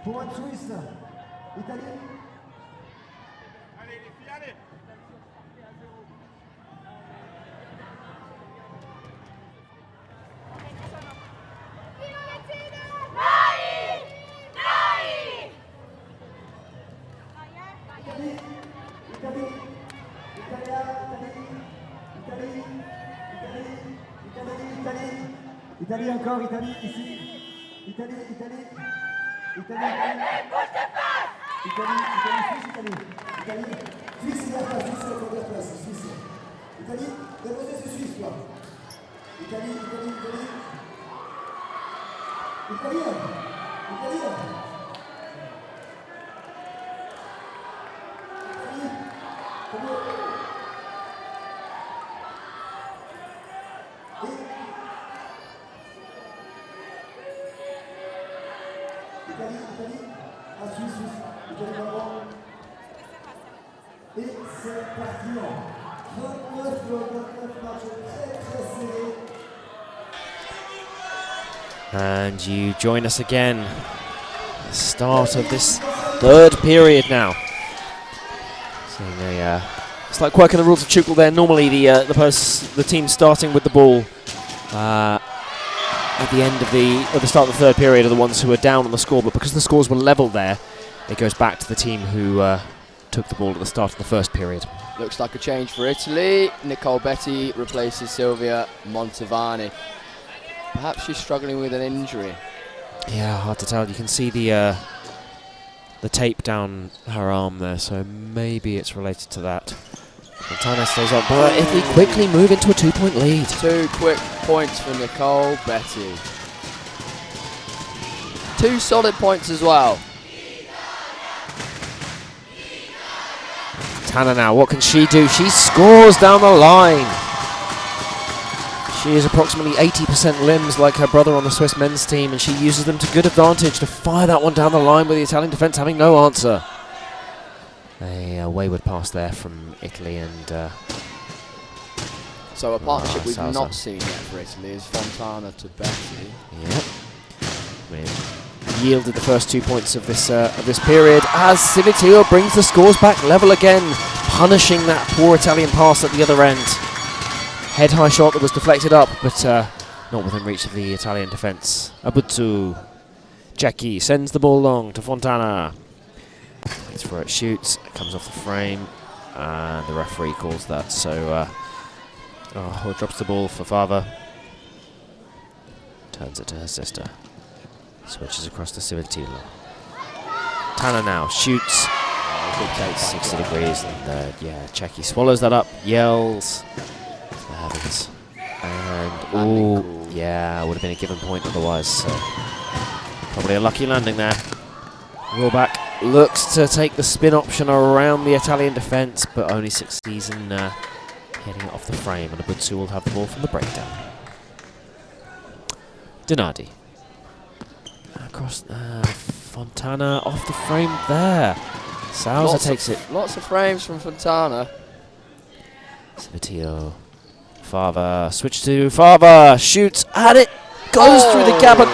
Point Suisse, Italie. Allez les filles, allez. Italie encore, Italie, ici. Italie. Italie, Suisse, il y a pas, Suisse, il y a pas de place, Suisse. Italie, déposez ce Suisse, là. Italie. Et c'est parti. 29 match très serré. And you join us again. The start of this third period now. Seeing it's like quirking the rules of Tchoukball there. Normally the team starting with the ball at the end of the start of the third period are the ones who are down on the score, but because the scores were level there, it goes back to the team who took the ball at the start of the first period. Looks like a change for Italy. Nicole Betti replaces Silvia Montevani. Perhaps she's struggling with an injury. Yeah, hard to tell. You can see the tape down her arm there, so maybe it's related to that. Fontana stays up, but Italy quickly move into a 2-point lead. 2 quick points for Nicole Betti. 2 solid points as well. Tana now, what can she do? She scores down the line. She is approximately 80% limbs like her brother on the Swiss men's team, and she uses them to good advantage to fire that one down the line with the Italian defence having no answer. A wayward pass there from Italy, and so a partnership we've Salza. not seen yet for Italy is Fontana to Betti. Yep. We've yielded the first 2 points of this period as Civitillo brings the scores back level again, punishing that poor Italian pass at the other end. Head high shot that was deflected up, but not within reach of the Italian defence. Abutsu. Jackie sends the ball long to Fontana. Waits for it, shoots, it comes off the frame, and the referee calls that. So, drops the ball for Fava. Turns it to her sister. Switches across to Civitillo. Tana now shoots. Good take, 60 degrees, and Jackie swallows that up, yells. Heavens. And, ooh, yeah, would have been a given point otherwise, so probably a lucky landing there. Rollback looks to take the spin option around the Italian defence, but only succeeds in hitting it off the frame, and Abutsu will have the ball from the breakdown. Donardi. Across, Fontana off the frame there. Salza takes it. Lots of frames from Fontana. Civitillo. Fava, switch to Fava, shoots, and it goes through the gap, and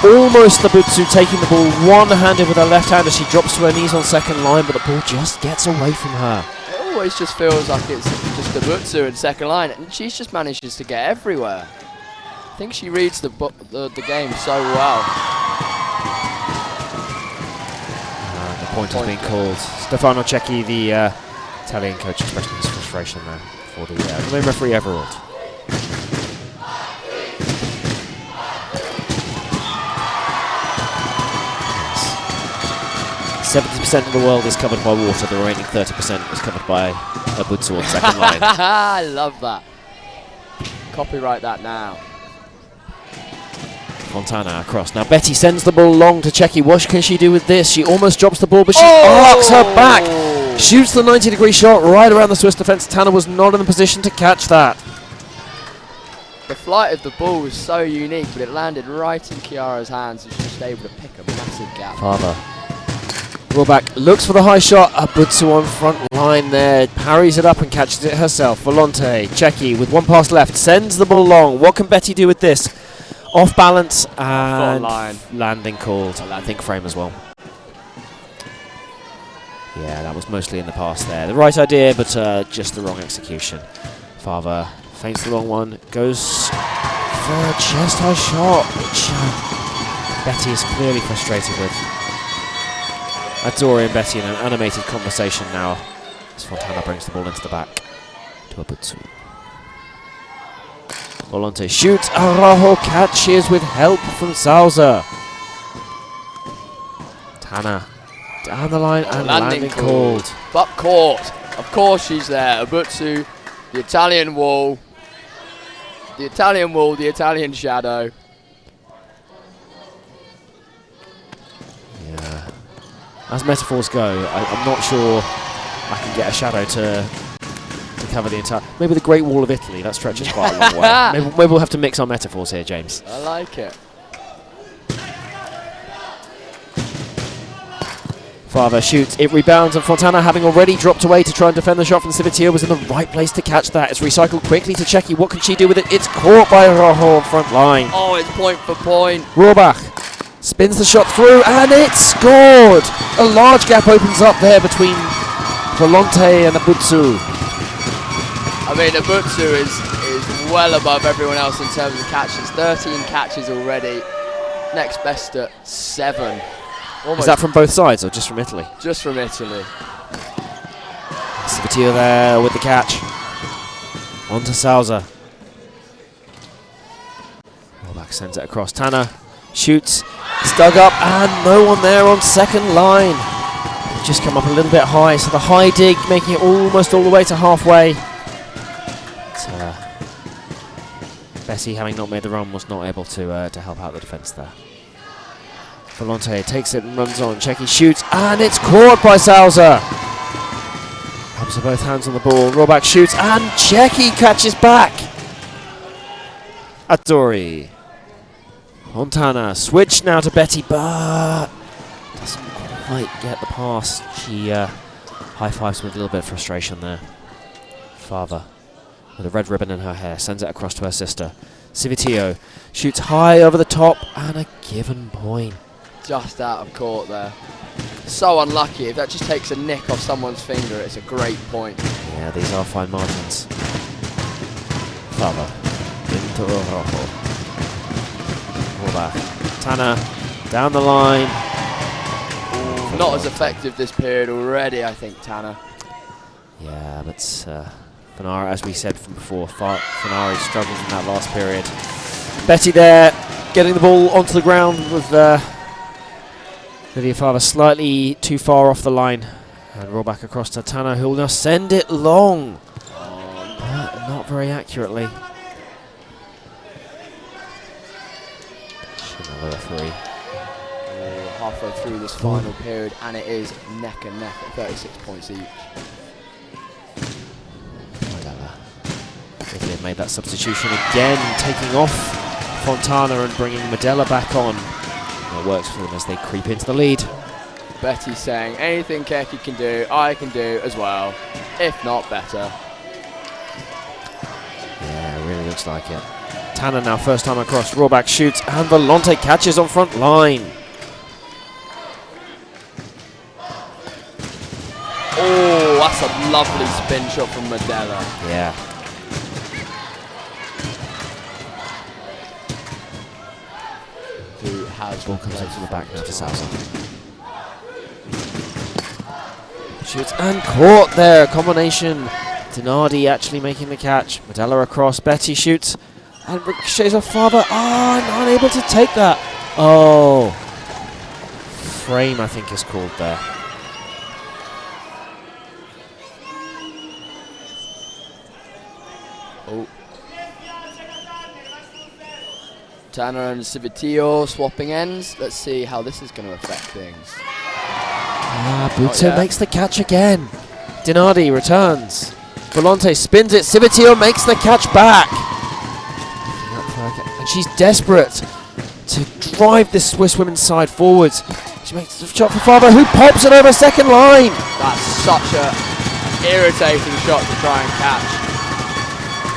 almost Abutsu taking the ball one-handed with her left hand as she drops to her knees on second line, but the ball just gets away from her. It always just feels like it's just Abutsu in second line, and she just manages to get everywhere. I think she reads the game so well. And the point has been called. Stefano Cecchi, the Italian coach, expressing his frustration there for the main referee Everald. 70% of the world is covered by water, the remaining 30% is covered by Abutsu on second line. I love that. Copyright that now. Fontana across. Now Betti sends the ball long to Cecchi. What can she do with this? She almost drops the ball, but she arcs her back. Shoots the 90-degree shot right around the Swiss defence. Tana was not in the position to catch that. The flight of the ball was so unique, but it landed right in Chiara's hands, and she was able to pick a massive gap. Father. Rollback looks for the high shot. Abutsu on front line there. Parries it up and catches it herself. Volonte. Cecchi with one pass left. Sends the ball long. What can Betti do with this? Off balance and landing called. I think frame as well. Yeah, that was mostly in the pass there. The right idea, but just the wrong execution. Fava feints the wrong one. Goes for a chest high shot, which Betti is clearly frustrated with. Azzurri and Betti in an animated conversation now as Fontana brings the ball into the back to Abutsu. Volonte shoots, Araujo catches with help from Salza. Tana down the line and landing called. But caught. Of course she's there. Abutsu, the Italian wall. The Italian wall, the Italian shadow. As metaphors go, I'm not sure I can get a shadow to cover the entire... Maybe the Great Wall of Italy, that stretches quite a long way. Maybe we'll have to mix our metaphors here, James. I like it. Fava shoots, it rebounds, and Fontana, having already dropped away to try and defend the shot from Civitio, was in the right place to catch that. It's recycled quickly to Cecchi. What can she do with it? It's caught by Rojo on front line. Oh, it's point for point. Rohrbach spins the shot through, and it's scored! A large gap opens up there between Volonte and Abutsu. I mean, Abutsu is well above everyone else in terms of catches. 13 catches already. Next best at 7. Almost. Is that from both sides or just from Italy? Just from Italy. Civitio there with the catch. On to Sousa. Rohrbach sends it across. Tanner shoots. It's dug up and no one there on second line. They've just come up a little bit high, so the high dig making it almost all the way to halfway. Bessie, having not made the run, was not able to help out the defence there. Volonte takes it and runs on. Cecchi shoots, and it's caught by Sousa. Rubs with both hands on the ball. Rohrbach shoots, and Cecchi catches back. Attori. Fontana switch now to Betty, but doesn't quite get the pass. She high-fives with a little bit of frustration there. Fava, with a red ribbon in her hair, sends it across to her sister. Civitio shoots high over the top, and a given point. Just out of court there. So unlucky. If that just takes a nick off someone's finger, it's a great point. Yeah, these are fine margins. Fava into Rojo. Rohrbach. Tanner down the line. Not as effective this period already, I think, Tanner. Yeah, but Fanara, as we said from before, Fanari struggled in that last period. Betty there, getting the ball onto the ground with Lydia Fava slightly too far off the line. And Rohrbach across to Tanner, who will now send it long. But not very accurately. Another referee. Halfway through this final period, and it is neck and neck at 36 points each. Italy have made that substitution again, taking off Fontana and bringing Medella back on. And it works for them as they creep into the lead. Betty saying, anything Cecchi can do, I can do as well, if not better. Yeah, it really looks like it. Tanner now first time across. Rohrbach shoots, and Volonte catches on front line. Oh, that's a lovely spin shot from Medella. Yeah. Who has ball comes into the back now to Sousa. Shoots and caught there. Combination. Dinardi actually making the catch. Medella across. Betty shoots and ricochets off Fava. And unable to take that. Oh. Frame, I think, is called there. Oh. Tanner and Civitio swapping ends. Let's see how this is going to affect things. Butto makes the catch again. Dinardi returns. Volonte spins it. Civitio makes the catch back. And she's desperate to drive this Swiss women's side forwards. She makes the shot for Fava, who pops it over second line. That's such a irritating shot to try and catch.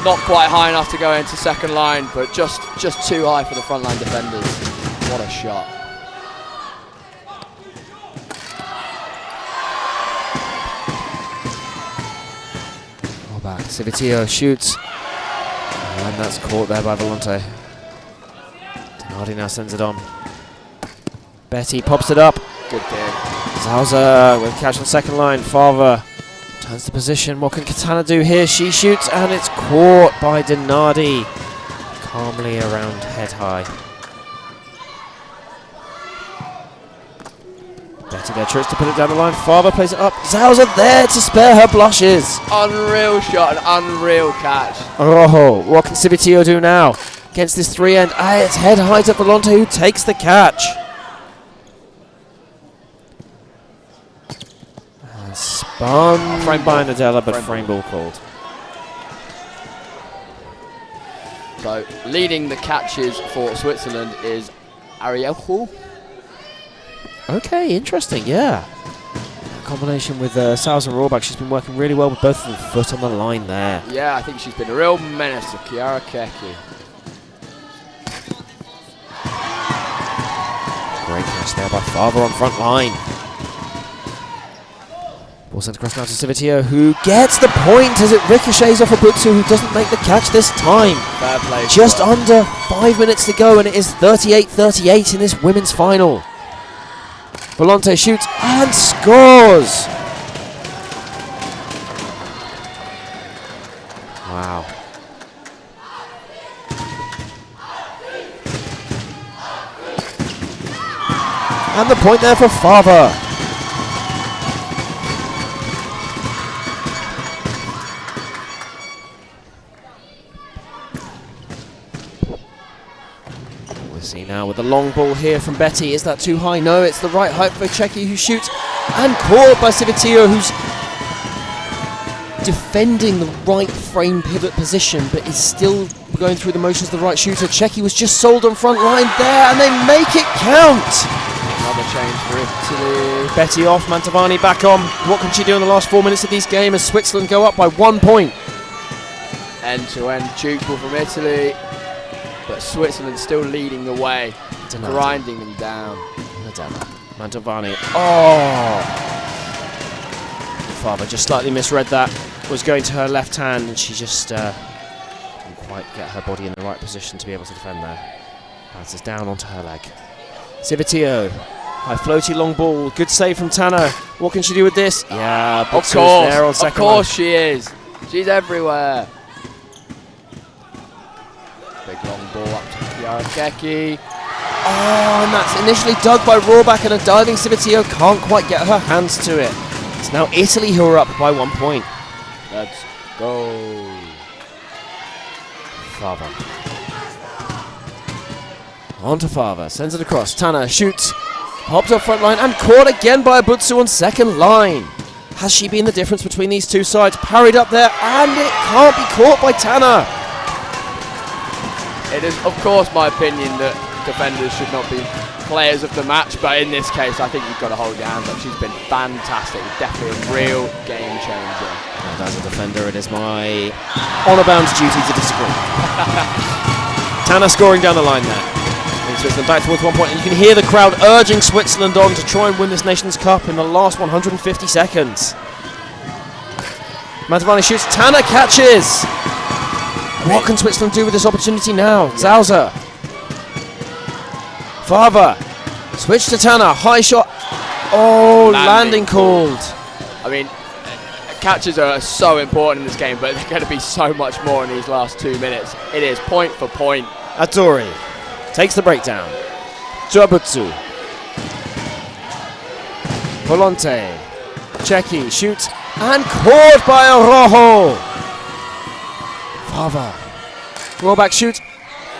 Not quite high enough to go into second line, but just too high for the frontline defenders. What a shot. Back. Civitio shoots, and that's caught there by Volonte. Dinardi now sends it on. Betty pops it up. Good dig. Sousa with catch on second line. Fava turns the position. What can Katana do here? She shoots, and it's caught by Dinardi. Calmly around head high. Betty there tries to put it down the line. Fava plays it up. Sousa there to spare her blushes. Unreal shot, an unreal catch. Rojo, what can Civitio do now against this 3-end? It's head high to Volonte, who takes the catch. Frame by Nadella, but frame ball called. So leading the catches for Switzerland is Ariel. Okay, interesting, yeah. Combination with Sousa and Rohrbach. She's been working really well with both of them, foot on the line there. Yeah, I think she's been a real menace to Chiara Keki. Great catch there by Fava on front line. Ball sent across now to Civitio, who gets the point as it ricochets off Abutsu, who doesn't make the catch this time. Fair play. Just under 5 minutes to go, and it is 38-38 in this women's final. Volante shoots and scores! Wow. And the point there for Fava. See now with the long ball here from Betty. Is that too high? No, it's the right height for Cecchi, who shoots and caught by Civitio, who's defending the right frame pivot position but is still going through the motions of the right shooter. Cecchi was just sold on front line there, and they make it count. Another change for Italy. Betty off, Mantovani back on. What can she do in the last 4 minutes of this game as Switzerland go up by 1 point? End-to-end Tchoukball from Italy. But Switzerland still leading the way, grinding them down. Mantovani. Oh! Fava just slightly misread that. Was going to her left hand, and she just didn't quite get her body in the right position to be able to defend there. Bounces down onto her leg. Civitio. High floaty long ball. Good save from Tanner. What can she do with this? Yeah, of course. There on second of course she is. She's everywhere. Big long ball up to Chiara Keki. Oh, and that's initially dug by Rohrbach, and a diving Civitio can't quite get her hands to it. It's now Italy who are up by 1 point. Let's go. Fava. On to Fava, sends it across. Tanner shoots, pops up front line, and caught again by Abutsu on second line. Has she been the difference between these two sides? Parried up there, and it can't be caught by Tanner. It is, of course, my opinion that defenders should not be players of the match, but in this case, I think you've got to hold your hands up. She's been fantastic, definitely a real game changer. And as a defender, it is my honour-bound duty to disagree. Tanner scoring down the line there. Switzerland back towards 1 point, and you can hear the crowd urging Switzerland on to try and win this Nations Cup in the last 150 seconds. Mantovani shoots, Tanner catches! What can Switzerland do with this opportunity now? Sousa. Fava. Switch to Tanner. High shot. Oh, landing called. I mean, catches are so important in this game, but they're going to be so much more in these last 2 minutes. It is point for point. Atori takes the breakdown. To Abutsu. Volante. Cecchi shoots and caught by Rojo. Fava. Rohrbach shoots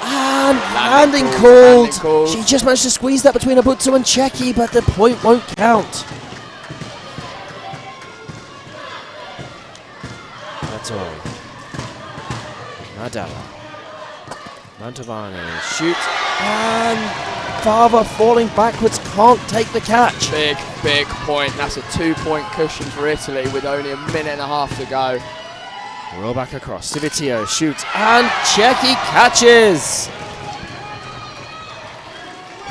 and landing called. She just managed to squeeze that between Abutsu and Cecchi, but the point won't count. That's all. Nadella. Mantovani shoots and Fava falling backwards, can't take the catch. Big point. That's a 2 point cushion for Italy with only a minute and a half to go. Roll back across. Civitio shoots and Cecchi catches.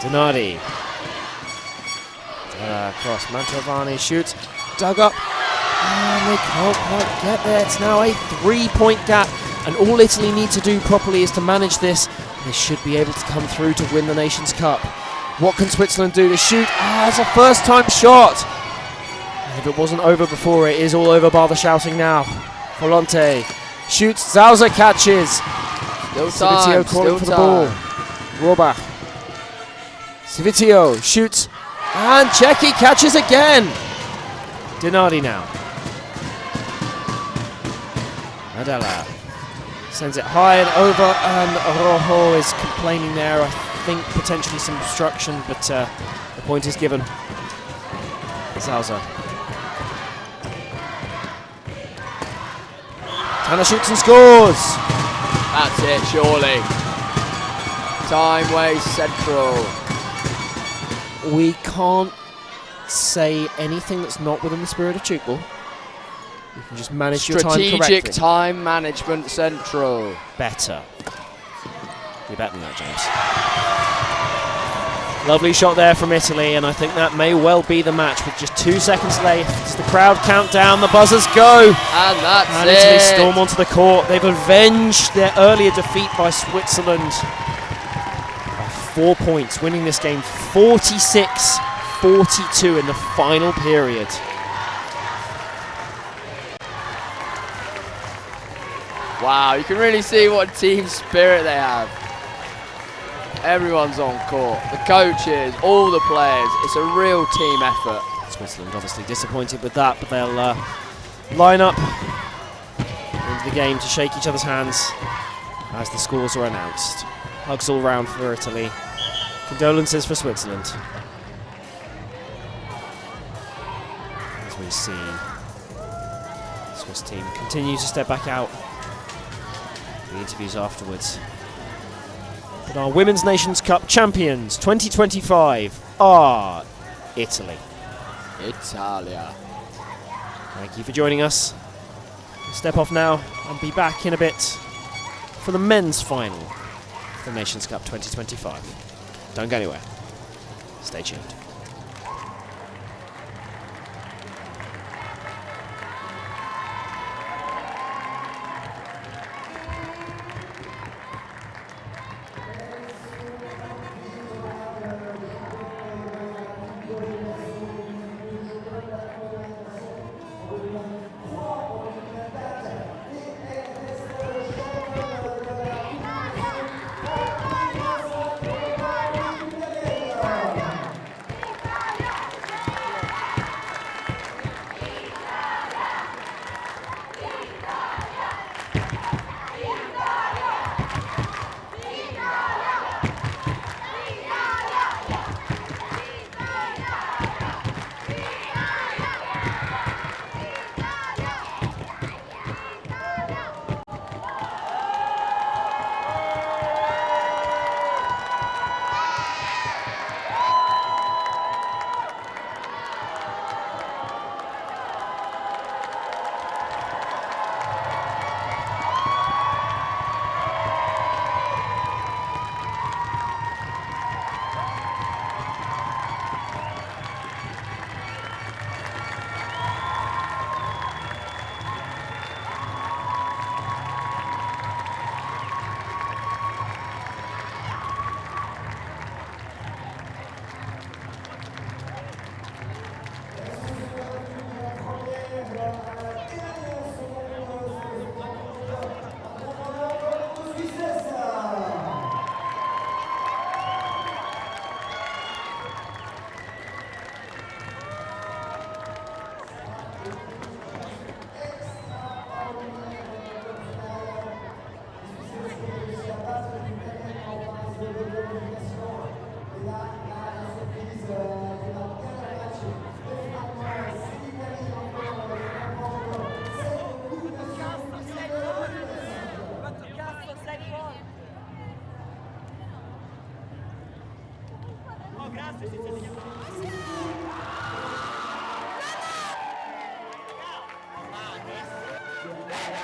Donati. Across. Mantovani shoots. Dug up. And they can't quite get there. It's now a 3 point gap. And all Italy need to do properly is to manage this. They should be able to come through to win the Nations Cup. What can Switzerland do to shoot? It's a first time shot. And if it wasn't over before, it is all over bar the shouting now. Volante shoots, Sousa catches. Civitio calling for the ball. Rohrbach. Civitio shoots, and Cecchi catches again. Donati now. Nadella sends it high and over, and Rojo is complaining there. I think potentially some obstruction, but the point is given. Sousa. Hannah shoots and scores. That's it, surely. Time waste central. We can't say anything that's not within the spirit of Tchoukball. You can just manage your time correctly. Strategic time management central. Better. You're better than that, James. Lovely shot there from Italy, and I think that may well be the match with just 2 seconds left. As the crowd count down, the buzzers go. And that's and it. Italy storm onto the court. They've avenged their earlier defeat by Switzerland by 4 points, winning this game 46-42 in the final period. Wow, you can really see what team spirit they have. Everyone's on court, the coaches, all the players. It's a real team effort. Switzerland obviously disappointed with that, but they'll line up into the game to shake each other's hands as the scores are announced. Hugs all round for Italy. Condolences for Switzerland. As we see the Swiss team continue to step back out. The interviews afterwards. But our Women's Nations Cup champions 2025 are Italy. Italia. Thank you for joining us. We'll step off now and be back in a bit for the men's final of the Nations Cup 2025. Don't go anywhere. Stay tuned.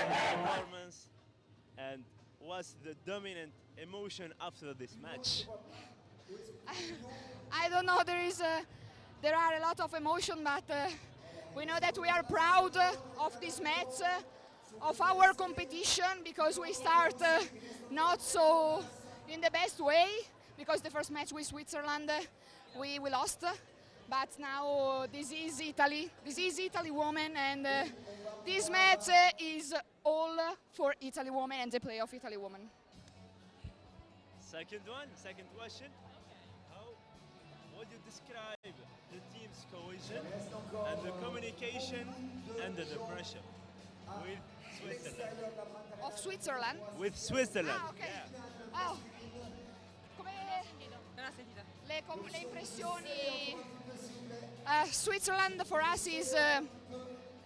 Performance, and what's the dominant emotion after this match? I don't know, there are a lot of emotion, but we know that we are proud of this match, of our competition, because we start not so in the best way, because the first match with Switzerland we lost, but now this is Italy women, and this match is all for Italy women and the play of Italy women. Second question, how would you describe the team's cohesion and the communication under the pressure with Switzerland? Of Switzerland? With Switzerland. Ah, okay. Yeah. Oh. Come le impressioni? Switzerland for us is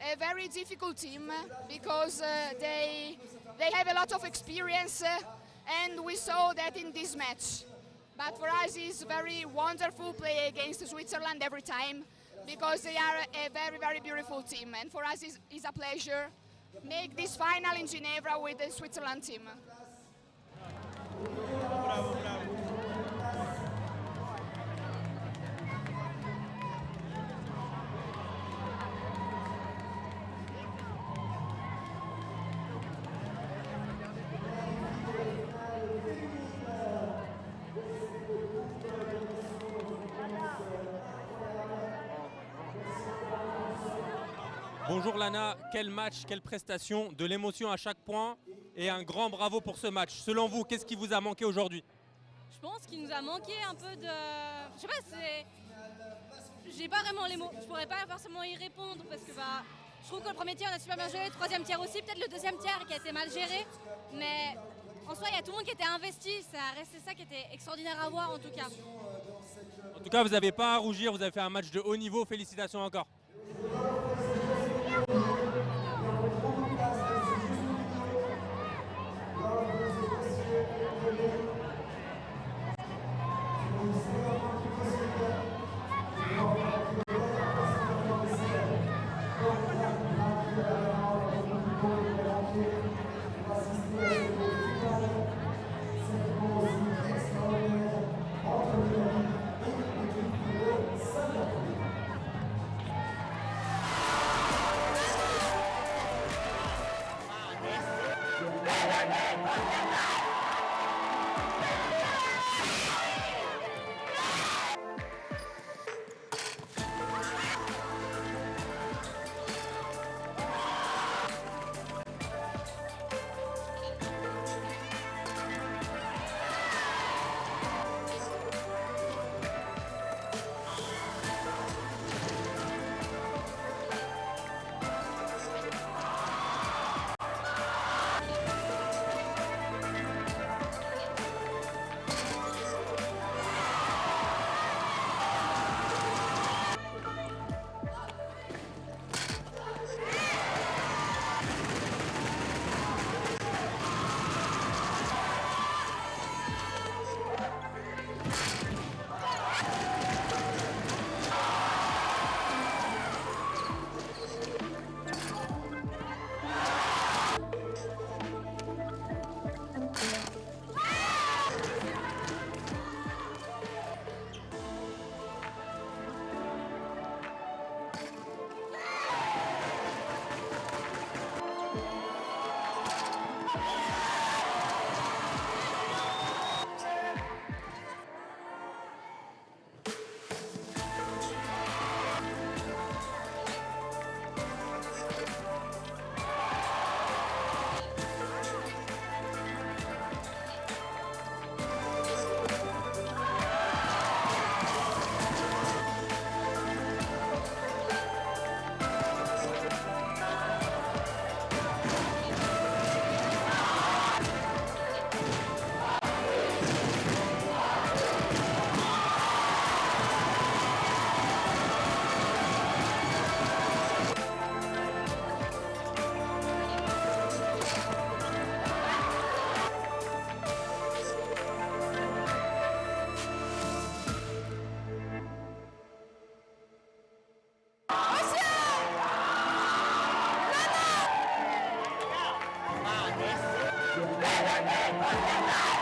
a very difficult team because they have a lot of experience and we saw that in this match. But for us it's very wonderful play against Switzerland every time because they are a very, very beautiful team, and for us it's a pleasure make this final in Geneva with the Switzerland team. Bravo, bravo. Bonjour Lana, quel match, quelle prestation, de l'émotion à chaque point et un grand bravo pour ce match. Selon vous, qu'est-ce qui vous a manqué aujourd'hui? Je pense qu'il nous a manqué un peu de... Je sais pas, c'est... J'ai pas vraiment les mots, je pourrais pas forcément y répondre parce que je trouve que le premier tiers on a super bien géré, le troisième tiers aussi, peut-être le deuxième tiers qui a été mal géré, mais en soi il y a tout le monde qui était investi, ça a resté ça qui était extraordinaire à voir en tout cas. En tout cas, vous n'avez pas à rougir, vous avez fait un match de haut niveau, félicitations encore. Geneva.